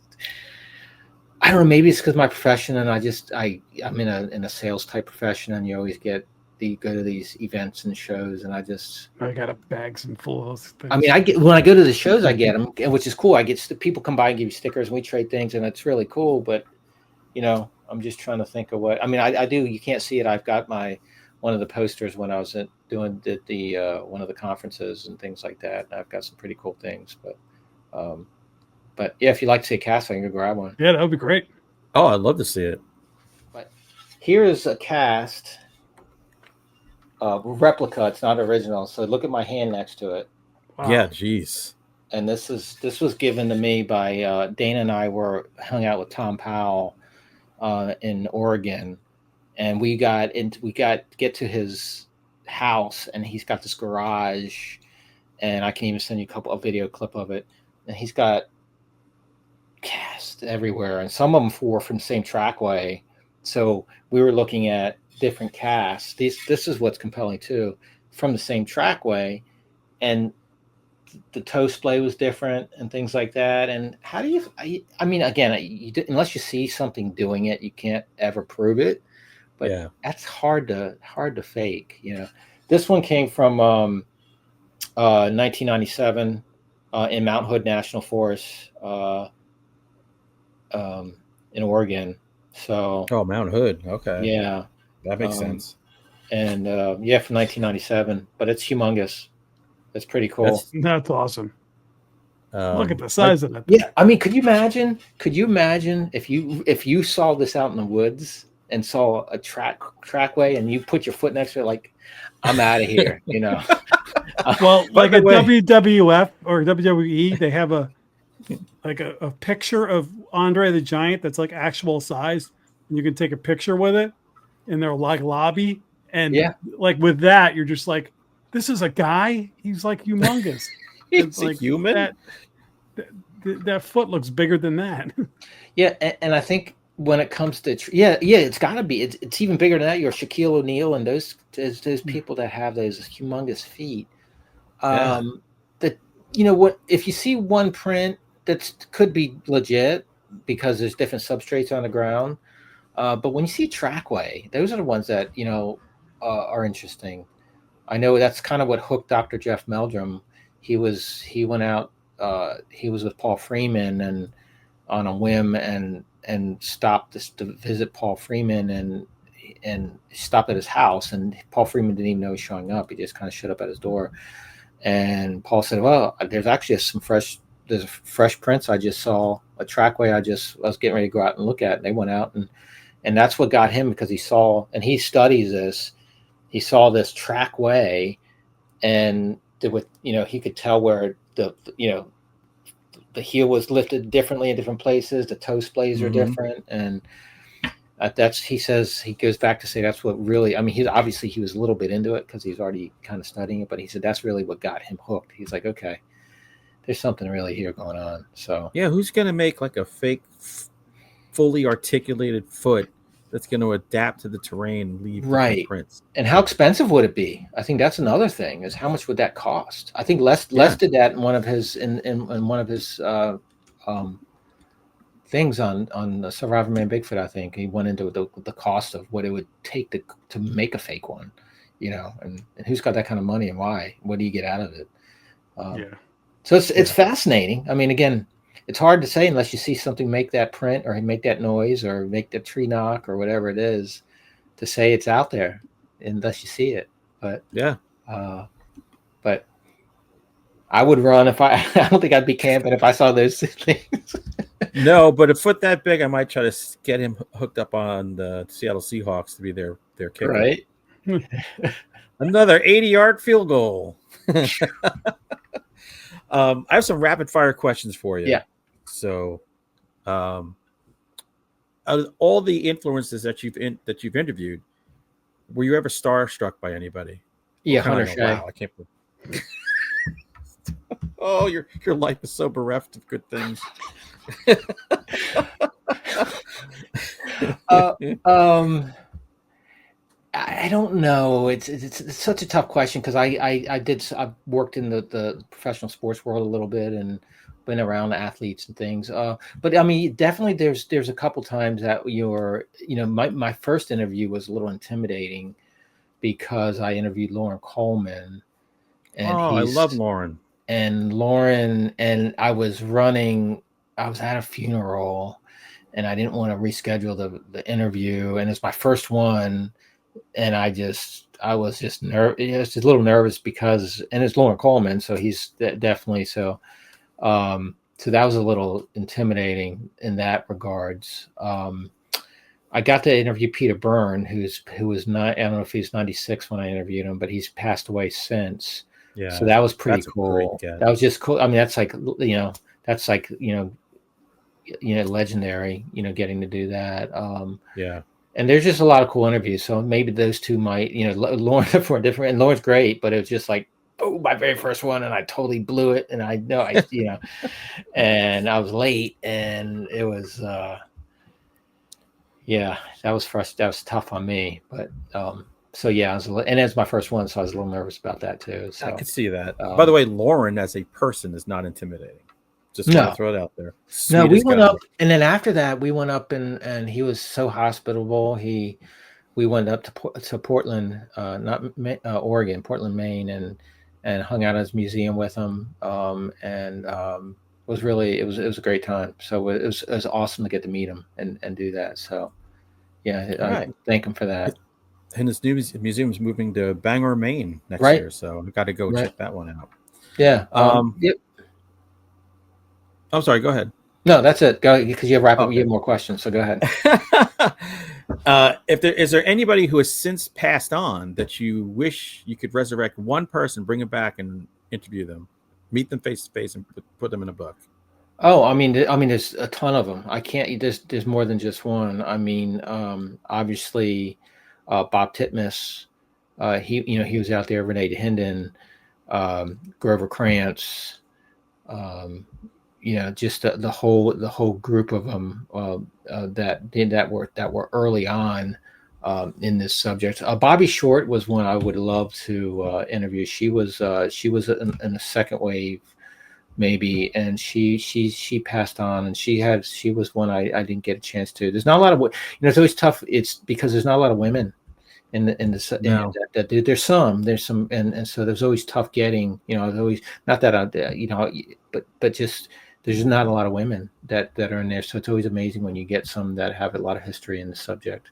I don't know. Maybe it's because my profession, and I'm in a sales type profession, and you always go to these events and shows, and I got a bags and full of those things. I mean, when I go to the shows, I get them, which is cool. I get people come by and give you stickers, and we trade things, and it's really cool. But I'm just trying to think of what. I mean, I do. You can't see it. I've got one of the posters when I was doing the one of the conferences and things like that. And I've got some pretty cool things, But yeah, if you'd like to see a cast, I can go grab one. Yeah, that would be great. Oh, I'd love to see it. But here is a cast, replica. It's not original. So look at my hand next to it. Wow. Yeah, geez. And this was given to me by Dana, and I hung out with Tom Powell in Oregon, and we get to his house, and he's got this garage, and I can even send you a video clip of it, and he's got cast everywhere, and some of them were from the same trackway. So we were looking at different casts. This is what's compelling too, from the same trackway, and the toe splay was different and things like that. And how do you? I mean, again, unless you see something doing it, you can't ever prove it. But yeah, that's hard to fake. This one came from 1997 in Mount Hood National Forest. In Oregon. So Mount Hood. Okay. Yeah. That makes sense. And from 1997, but it's humongous. It's pretty cool. That's awesome. Look at the size of it. Yeah. I mean, could you imagine if you saw this out in the woods and saw a trackway and you put your foot next to it, like, I'm out of here, Well, like a WWF or WWE, they have a picture of Andre the Giant that's like actual size, and you can take a picture with it in their like lobby, and like with that, you're just like, this is a guy. He's like humongous. It's like human. That foot looks bigger than that. Yeah, and I think when it comes to it's got to be. It's even bigger than that. Your Shaquille O'Neal and those people that have those humongous feet. That what if you see one print that could be legit, because there's different substrates on the ground. But when you see trackway, those are the ones that are interesting. I know that's kind of what hooked Dr. Jeff Meldrum. He went out. He was with Paul Freeman and on a whim and stopped to visit Paul Freeman and stopped at his house. And Paul Freeman didn't even know he was showing up. He just kind of showed up at his door. And Paul said, "Well, there's actually there's fresh prints. I just saw a trackway. I was getting ready to go out and look at." And they went out and that's what got him, because he saw, and he studies this. He saw this trackway, and he could tell where the heel was lifted differently in different places. The toe splays are different, and he says, he goes back to say that's what really. I mean, he was a little bit into it because he's already kind of studying it, but he said that's really what got him hooked. He's like, okay, there's something really here going on. So yeah, who's gonna make like a fake, fully articulated foot that's going to adapt to the terrain and leave right prints? And how expensive would it be? I think that's another thing, is how much would that cost? I think Les did that in one of his things on the Survivor Man Bigfoot. I think he went into the cost of what it would take to make a fake one, and who's got that kind of money and why? What do you get out of it? So it's fascinating. I mean, again, it's hard to say unless you see something make that print or make that noise or make the tree knock or whatever it is, to say it's out there unless you see it. But but I would run if I don't think I'd be camping if I saw those things. No, but a foot that big, I might try to get him hooked up on the Seattle Seahawks to be their kicker. Right. Another 80-yard field goal. I have some rapid fire questions for you. Yeah. So, out of all the influencers that you've interviewed, were you ever starstruck by anybody? Yeah, Hunter Shea. Wow, I can't believe. Oh, your life is so bereft of good things. I don't know. It's such a tough question because I've worked in the professional sports world a little bit and been around athletes and things. But I mean, definitely there's a couple times that my first interview was a little intimidating because I interviewed Lauren Coleman. And I love Lauren. And I was at a funeral and I didn't want to reschedule the interview. And it's my first one. And I was just nervous, a little nervous because, and it's Lauren Coleman. So he's definitely, so that was a little intimidating in that regards. I got to interview Peter Byrne, who was not, I don't know if he's 96 when I interviewed him, but he's passed away since. Yeah. So that was pretty cool. That was just cool. I mean, that's like legendary, getting to do that. Yeah. And there's just a lot of cool interviews. So maybe those two might, Lauren for different, and Lauren's great, but it was just like, oh, my very first one. And I totally blew it. And I know, and I was late and it was, that was fresh. That was tough on me, but, so yeah, and it's my first one. So I was a little nervous about that too. So I could see that. By the way, Lauren as a person is not intimidating. Just to throw it out there. No, we went up, and then after that, we went up and he was so hospitable. We went up to Portland, Oregon, Portland, Maine, and hung out at his museum with him. It was a great time. So it was awesome to get to meet him and do that. So yeah, I thank him for that. And his new museum is moving to Bangor, Maine next year. So I got to go check that one out. Yeah. Yep. I'm sorry. Go ahead. No, that's it. Go, because you have wrap up. You have more questions, so go ahead. Is there anybody who has since passed on that you wish you could resurrect one person, bring them back, and interview them, meet them face to face, and put them in a book? Oh, I mean, there's a ton of them. I can't. There's more than just one. I mean, obviously, Bob Titmus. He was out there. Renee Hinden, Grover Krantz. Just the whole group of them that were early on in this subject. Bobby Short was one I would love to interview. She was in the second wave maybe, and she passed on, and she was one I didn't get a chance to. There's not a lot of, it's always tough. It's because there's not a lot of women No. there's some, and so there's always tough getting, there's always, not that but just there's not a lot of women that are in there, so it's always amazing when you get some that have a lot of history in the subject.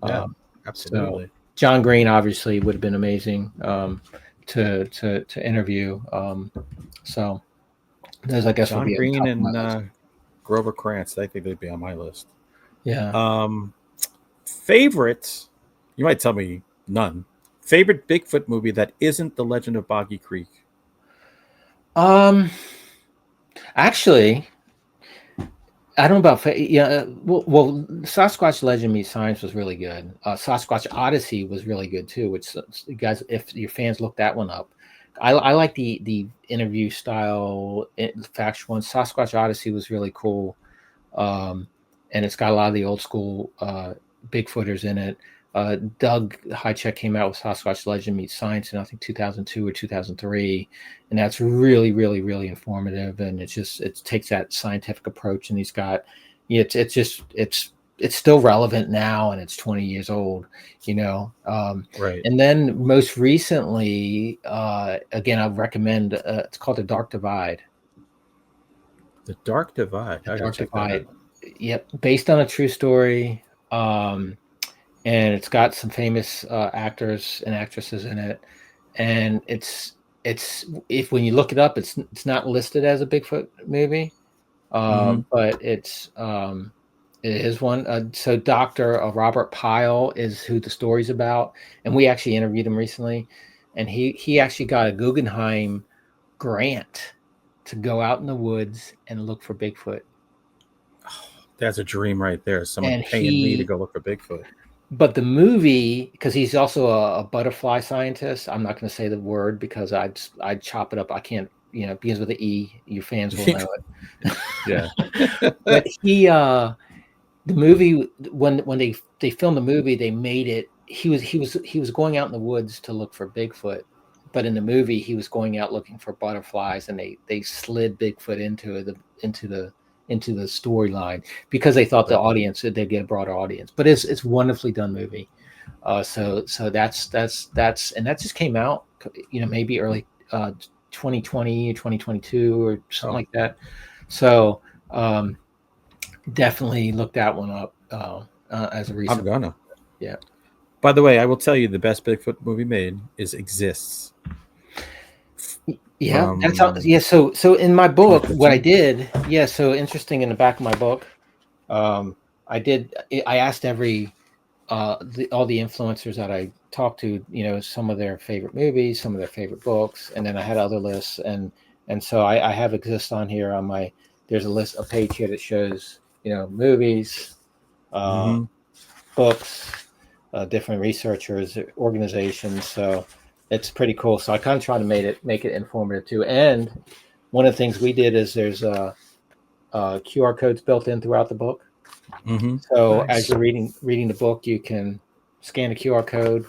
Yeah, absolutely. So John Green obviously would have been amazing to interview. So those, I guess, John would be Green and Grover Krantz. I think they'd be on my list. Yeah. Favorite, you might tell me none. Favorite Bigfoot movie that isn't The Legend of Boggy Creek? Actually, I don't know about well, Sasquatch Legend Meets Science was really good. Sasquatch Odyssey was really good too. Which, you guys, if your fans, look that one up. I like the interview style, factual one. Sasquatch Odyssey was really cool, and it's got a lot of the old school Bigfooters in it. Doug Hycheck came out with Sasquatch Legend Meets Science in, I think, 2002 or 2003, and that's really, really, really informative. And it takes that scientific approach, and he's got, it's still relevant now, and it's 20 years old, Right. And then most recently, again, I recommend, it's called The Dark Divide. The Dark Divide. The Dark Divide. Yep, based on a true story. And it's got some famous actors and actresses in it, and it's if when you look it up, it's not listed as a Bigfoot movie, but it is one. So Dr. Robert Pyle is who the story's about, and we actually interviewed him recently, and he actually got a Guggenheim grant to go out in the woods and look for Bigfoot. Oh, that's a dream right there. Someone paying me to go look for Bigfoot. But the movie, because he's also a butterfly scientist, I'm not going to say the word because I'd chop it up. I can't, begins with an E. Your fans will know it. Yeah. But the movie, when they filmed the movie, they made it. He was going out in the woods to look for Bigfoot, but in the movie he was going out looking for butterflies, and they slid Bigfoot into the storyline because they thought the audience, they'd get a broader audience. But it's wonderfully done movie. So that's and that just came out, maybe early 2020 or 2022 or something like that. So definitely look that one up as a recent. I'm gonna. Yeah. By the way, I will tell you the best Bigfoot movie made is Exists. Yeah, that's how. Yeah, so in my book, what I did, so interesting, in the back of my book, I asked all the influencers that I talked to, some of their favorite movies, some of their favorite books, and then I had other lists, and so I have Exist on here on my. There's a page here that shows movies, books, different researchers, organizations, so. It's pretty cool. So I kind of try to make it informative too. And one of the things we did is there's QR codes built in throughout the book. So as you're reading the book, you can scan the QR code,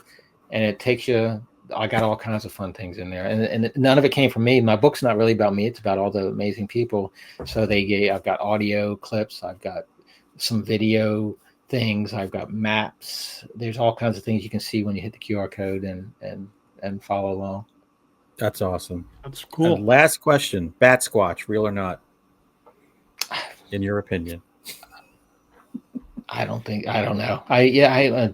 and it takes you. I got all kinds of fun things in there, and none of it came from me. My book's not really about me; it's about all the amazing people. So I've got audio clips, I've got some video things, I've got maps. There's all kinds of things you can see when you hit the QR code and follow along. That's awesome. That's cool. And last question: Bat Squatch, real or not? In your opinion? I don't know. I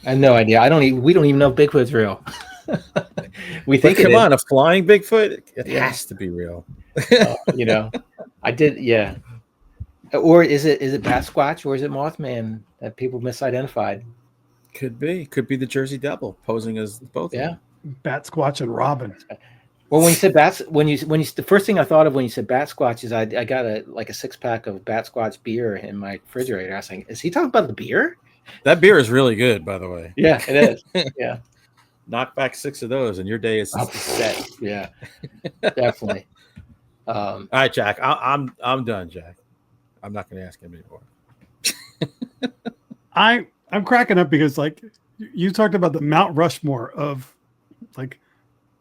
have no idea. We don't even know if Bigfoot's real. We think come on, a flying Bigfoot? It has to be real. I did. Yeah. Or is it Bat Squatch, or is it Mothman that people misidentified? Could be the Jersey Devil posing as both. Yeah. Bat Squatch and Robin. Well, when you said bats, when you the first thing I thought of when you said Bat Squatch is I got a 6-pack of Bat Squatch beer in my refrigerator. I was like, is he talking about the beer? That beer is really good, by the way. Yeah, it is. Yeah. Knock back 6 of those, and your day is set. Yeah, definitely. All right, Jack. I'm done, Jack. I'm not going to ask him anymore. I'm cracking up because you talked about the Mount Rushmore of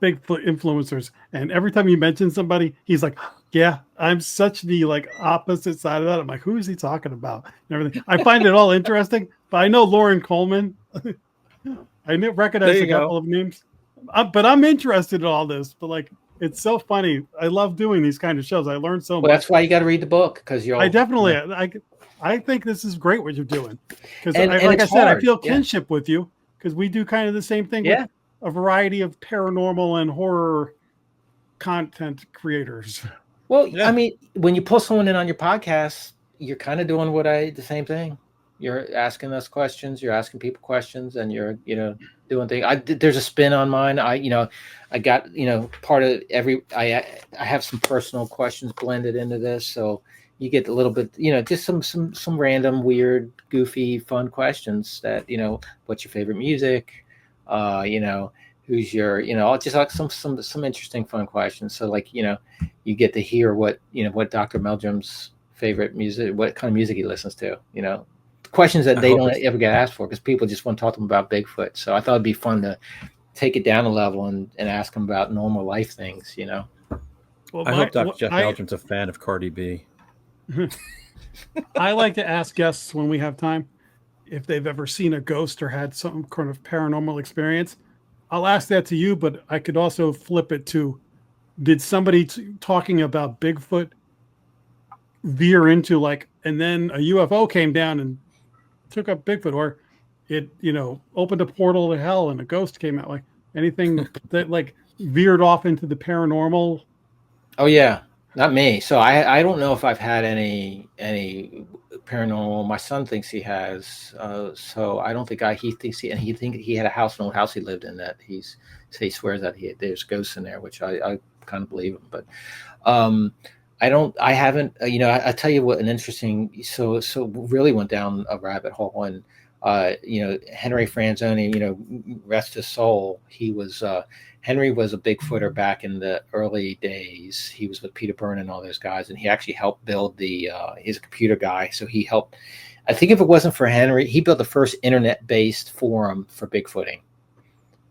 Bigfoot influencers, and every time you mention somebody, he's like, "Yeah, I'm such the like opposite side of that." I'm like, "Who is he talking about?" And everything. I find it all interesting, but I know Lauren Coleman. I recognize There a you go. couple of names, but I'm interested in all this. But like, it's so funny. I love doing these kind of shows. I learn so Well, much. that's why you got to read the book, because you'll. I definitely, You know, I think this is great what you're doing, because and like I it's said, I hard. feel Yeah. kinship with you, because we do kind of the same thing Yeah. with a variety of paranormal and horror content creators. Well, Yeah. I mean, when you pull someone in on your podcast, you're kind of doing the same thing. You're asking us questions, you're asking people questions, and you're, doing things. There's a spin on mine. I got, part of I have some personal questions blended into this. So you get a little bit, just some random, weird, goofy, fun questions that, what's your favorite music? Who's your, just like some interesting, fun questions. So like, you get to hear what Dr. Meldrum's favorite music, what kind of music he listens to, questions that they don't ever get asked for, because people just want to talk to them about Bigfoot. So I thought it'd be fun to take it down a level and ask them about normal life things, Well, I hope Dr. Jeff Meldrum's a fan of Cardi B. I like to ask guests when we have time if they've ever seen a ghost or had some kind of paranormal experience. I'll ask that to you, but I could also flip it to, did somebody talking about Bigfoot veer into like, and then a UFO came down and took up Bigfoot, or it, opened a portal to hell and a ghost came out? Like anything that like veered off into the paranormal? Oh yeah, not me. So I don't know if I've had any paranormal. My son thinks he has. So I don't think he thinks he had a house, an old house he lived in, that he swears that there's ghosts in there, which I kind of believe him. But I haven't, I tell you what, an interesting, so really went down a rabbit hole. And, Henry Franzoni, rest his soul. Henry was a Bigfooter back in the early days. He was with Peter Byrne and all those guys. And he actually helped build he's a computer guy. So he helped, I think if it wasn't for Henry, he built the first internet-based forum for Bigfooting.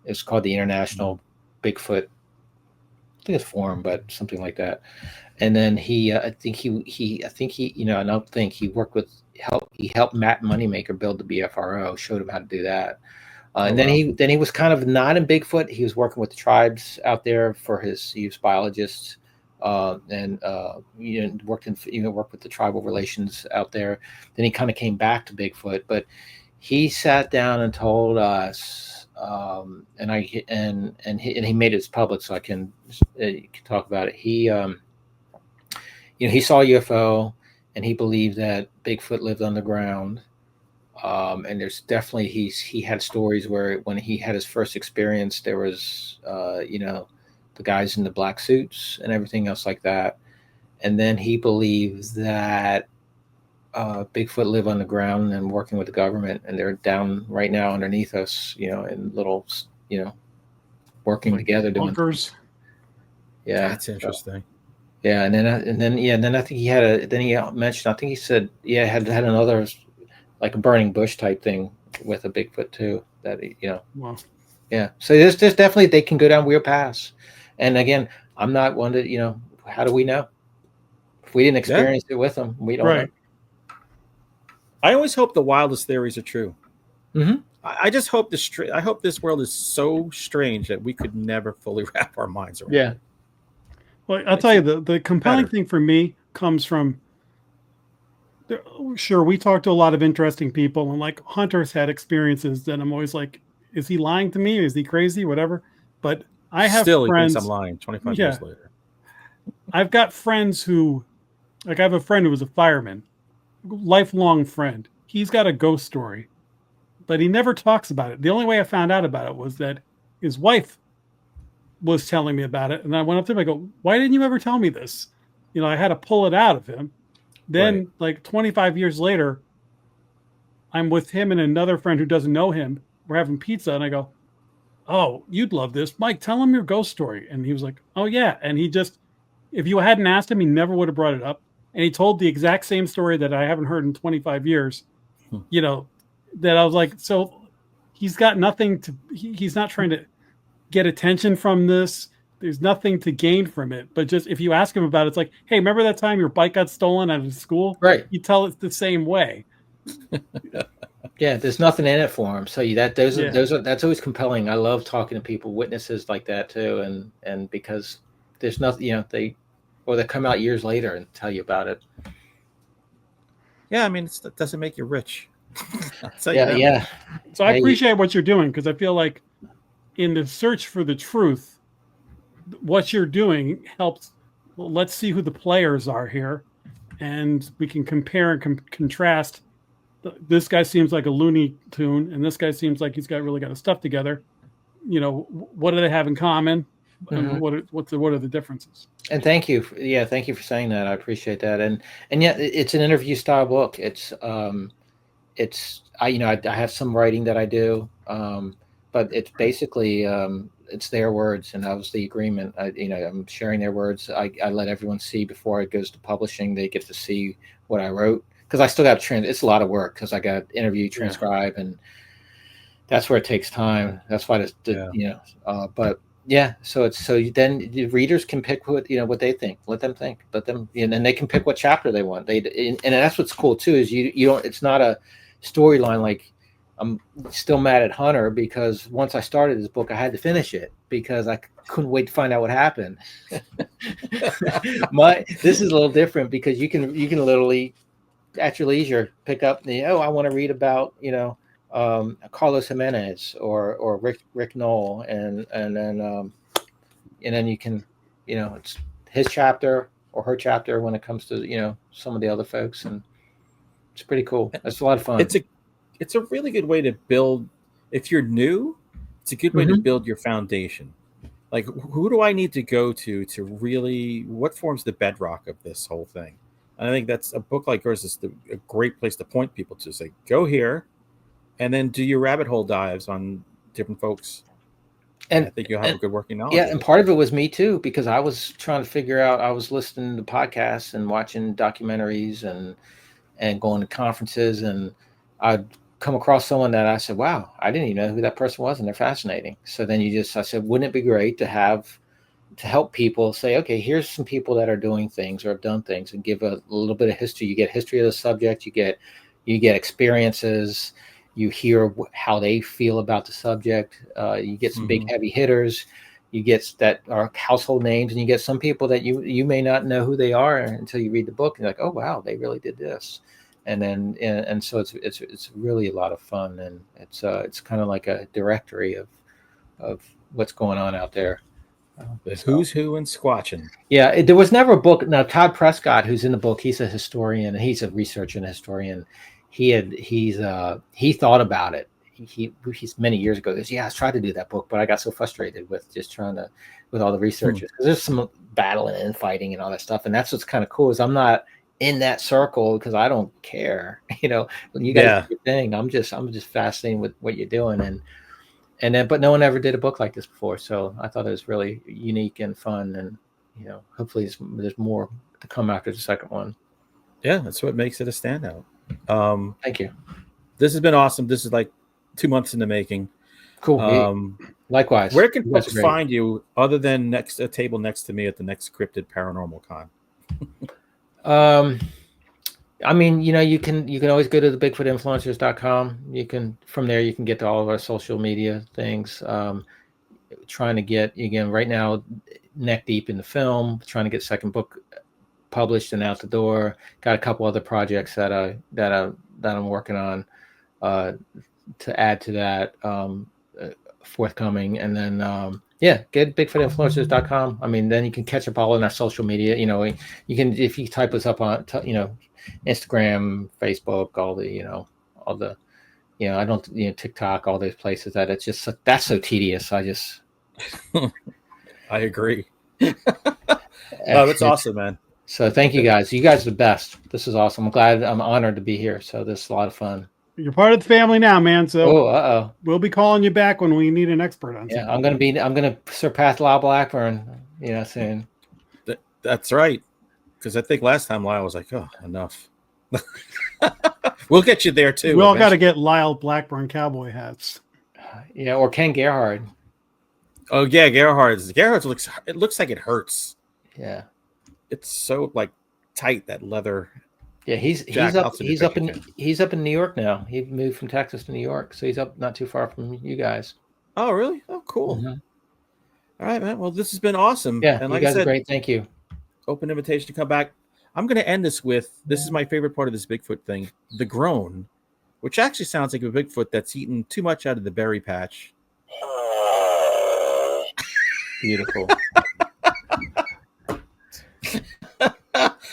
It was called the International Bigfoot, I think it's forum, but something like that. And then he helped Matt Moneymaker build the BFRO, showed him how to do that. And then he was kind of not in Bigfoot. He was working with the tribes out there he was biologist, and worked with the tribal relations out there. Then he kind of came back to Bigfoot, but he sat down and told us, and he made it public, so I can talk about it. He saw a UFO, and he believed that Bigfoot lived underground. And there's definitely, he had stories where when he had his first experience, there was, the guys in the black suits and everything else like that. And then he believes that Bigfoot live underground and working with the government, and they're down right now underneath us, in little, working together doing bunkers. Yeah, that's interesting. Yeah, and then I think he mentioned, I think he said, had another, like a burning bush type thing with a Bigfoot too. That Wow. Yeah. So there's definitely, they can go down weird paths. And again, I'm not one to, how do we know? If we didn't experience it with them, we don't know. I always hope the wildest theories are true. Mm-hmm. I just hope I hope this world is so strange that we could never fully wrap our minds around. Yeah. Well, I'll tell you, the compelling thing for me comes from, sure, we talked to a lot of interesting people, and like Hunter's had experiences that I'm always like, is he lying to me? Is he crazy? Whatever. But I have Still, friends. He thinks I'm lying 25 years later. I've got friends who, like, I have a friend who was a fireman, lifelong friend. He's got a ghost story, but he never talks about it. The only way I found out about it was that his wife was telling me about it. And I went up to him, I go, why didn't you ever tell me this? I had to pull it out of him. Then, like 25 years later, I'm with him and another friend who doesn't know him. We're having pizza, and I go, oh, you'd love this. Mike, tell him your ghost story. And he was like, oh, yeah. And he just, if you hadn't asked him, he never would have brought it up. And he told the exact same story that I haven't heard in 25 years, that I was like, so he's got nothing to, he's not trying to get attention from this. There's nothing to gain from it. But just if you ask him about it, it's like, hey, remember that time your bike got stolen out of school? Right. You tell it the same way. Yeah, there's nothing in it for them. So that's always compelling. I love talking to people, witnesses like that too, and because there's nothing, they come out years later and tell you about it. Yeah, I mean, it doesn't make you rich. Yeah. So I appreciate what you're doing, because I feel like in the search for the truth, what you're doing helps. Well, let's see who the players are here, and we can compare and contrast. This guy seems like a Looney Tune, and this guy seems like he's really got his stuff together. What do they have in common? And what are the differences? And thank you for saying that. I appreciate that. And yeah, it's an interview style book. I have some writing that I do, but it's basically it's their words, and that was the agreement. I'm sharing their words. I let everyone see before it goes to publishing. They get to see what I wrote, because I still got it's a lot of work, because I got interview, transcribe, and that's where it takes time. That's why but yeah. So then the readers can pick what they think. Let them think. Let them, and then they can pick what chapter they want. And that's what's cool too, is you don't. It's not a storyline like. I'm still mad at Hunter, because once I started this book, I had to finish it because I couldn't wait to find out what happened. This is a little different, because you can literally at your leisure pick up I want to read about Carlos Jimenez or Rick Knoll, and then you can it's his chapter or her chapter when it comes to some of the other folks, and it's pretty cool. It's a lot of fun. It's a really good way to build. If you're new, it's a good way to build your foundation. Like, who do I need to go to really, what forms the bedrock of this whole thing? And I think that's a book like yours is a great place to point people to. Say, go here, and then do your rabbit hole dives on different folks. And I think you'll have a good working knowledge. Yeah, and part of it was me too, because I was trying to figure out. I was listening to podcasts and watching documentaries and going to conferences, and I'd come across someone that I said, wow, I didn't even know who that person was, and they're fascinating. So then I said, wouldn't it be great to help people say, okay, here's some people that are doing things or have done things, and give a little bit of history. You get history of the subject, you get experiences, you hear how they feel about the subject, you get some big heavy hitters, you get that are household names, and you get some people that you may not know who they are until you read the book, and you're like, oh wow, they really did this. And then and so it's really a lot of fun, and it's kind of like a directory of what's going on out there. Who's who and squatching. Yeah, there was never a book. Now Todd Prescott, who's in the book, he's a historian, and he's a researcher and a historian. He thought about it. He's many years ago. He goes, I tried to do that book, but I got so frustrated with just with all the researchers, because there's some battling and fighting and all that stuff, and that's what's kind of cool, is I'm not in that circle, because I don't care. You guys do your thing. I'm just fascinated with what you're doing, and then but no one ever did a book like this before, so I thought it was really unique and fun, and hopefully there's more to come after the second one. Yeah, that's what makes it a standout. Thank you. This has been awesome. This is like 2 months in the making. Cool. Likewise. Where can folks find you other than a table next to me at the next Cryptid Paranormal Con? I mean, you can always go to the bigfootinfluencers.com. From there you can get to all of our social media things. Trying to get, again, right now, neck deep in the film, trying to get second book published and out the door. Got a couple other projects that I'm working on to add to that, forthcoming. And then get bigfootinfluencers.com. I mean, then you can catch up all in our social media. You can, if you type us up on Instagram, Facebook, all the I don't TikTok, all those places, that it's just that's so tedious. I agree. Oh, that's awesome, man. So thank you guys. You guys are the best. This is awesome. I'm honored to be here. So this is a lot of fun. You're part of the family now, man. So we'll be calling you back when we need an expert on something. I'm gonna surpass Lyle Blackburn, soon. That's right. Because I think last time Lyle was like, oh, enough. We'll get you there too. We all got to get Lyle Blackburn cowboy hats. Yeah, or Ken Gerhard. Oh yeah, Gerhard's looks like it hurts. Yeah. It's so like tight, that leather. Yeah, he's Jack, up I'll send a picture to you. he's up in New York now. He moved from Texas to New York, so he's up not too far from you guys. Oh really? Oh cool. Mhm. All right, man. Well, this has been awesome. Yeah, And you like guys I are said, great. Thank you. open invitation to come back. I'm going to end this with, this is my favorite part of this Bigfoot thing, the groan, which actually sounds like a Bigfoot that's eaten too much out of the berry patch. Beautiful.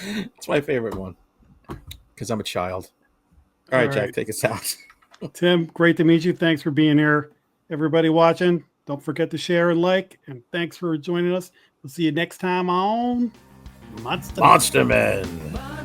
It's my favorite one because I'm a child. All right, Jack, take us out. Tim, great to meet you. Thanks for being here. Everybody watching, don't forget to share and like. And thanks for joining us. We'll see you next time on Monster Monster Men.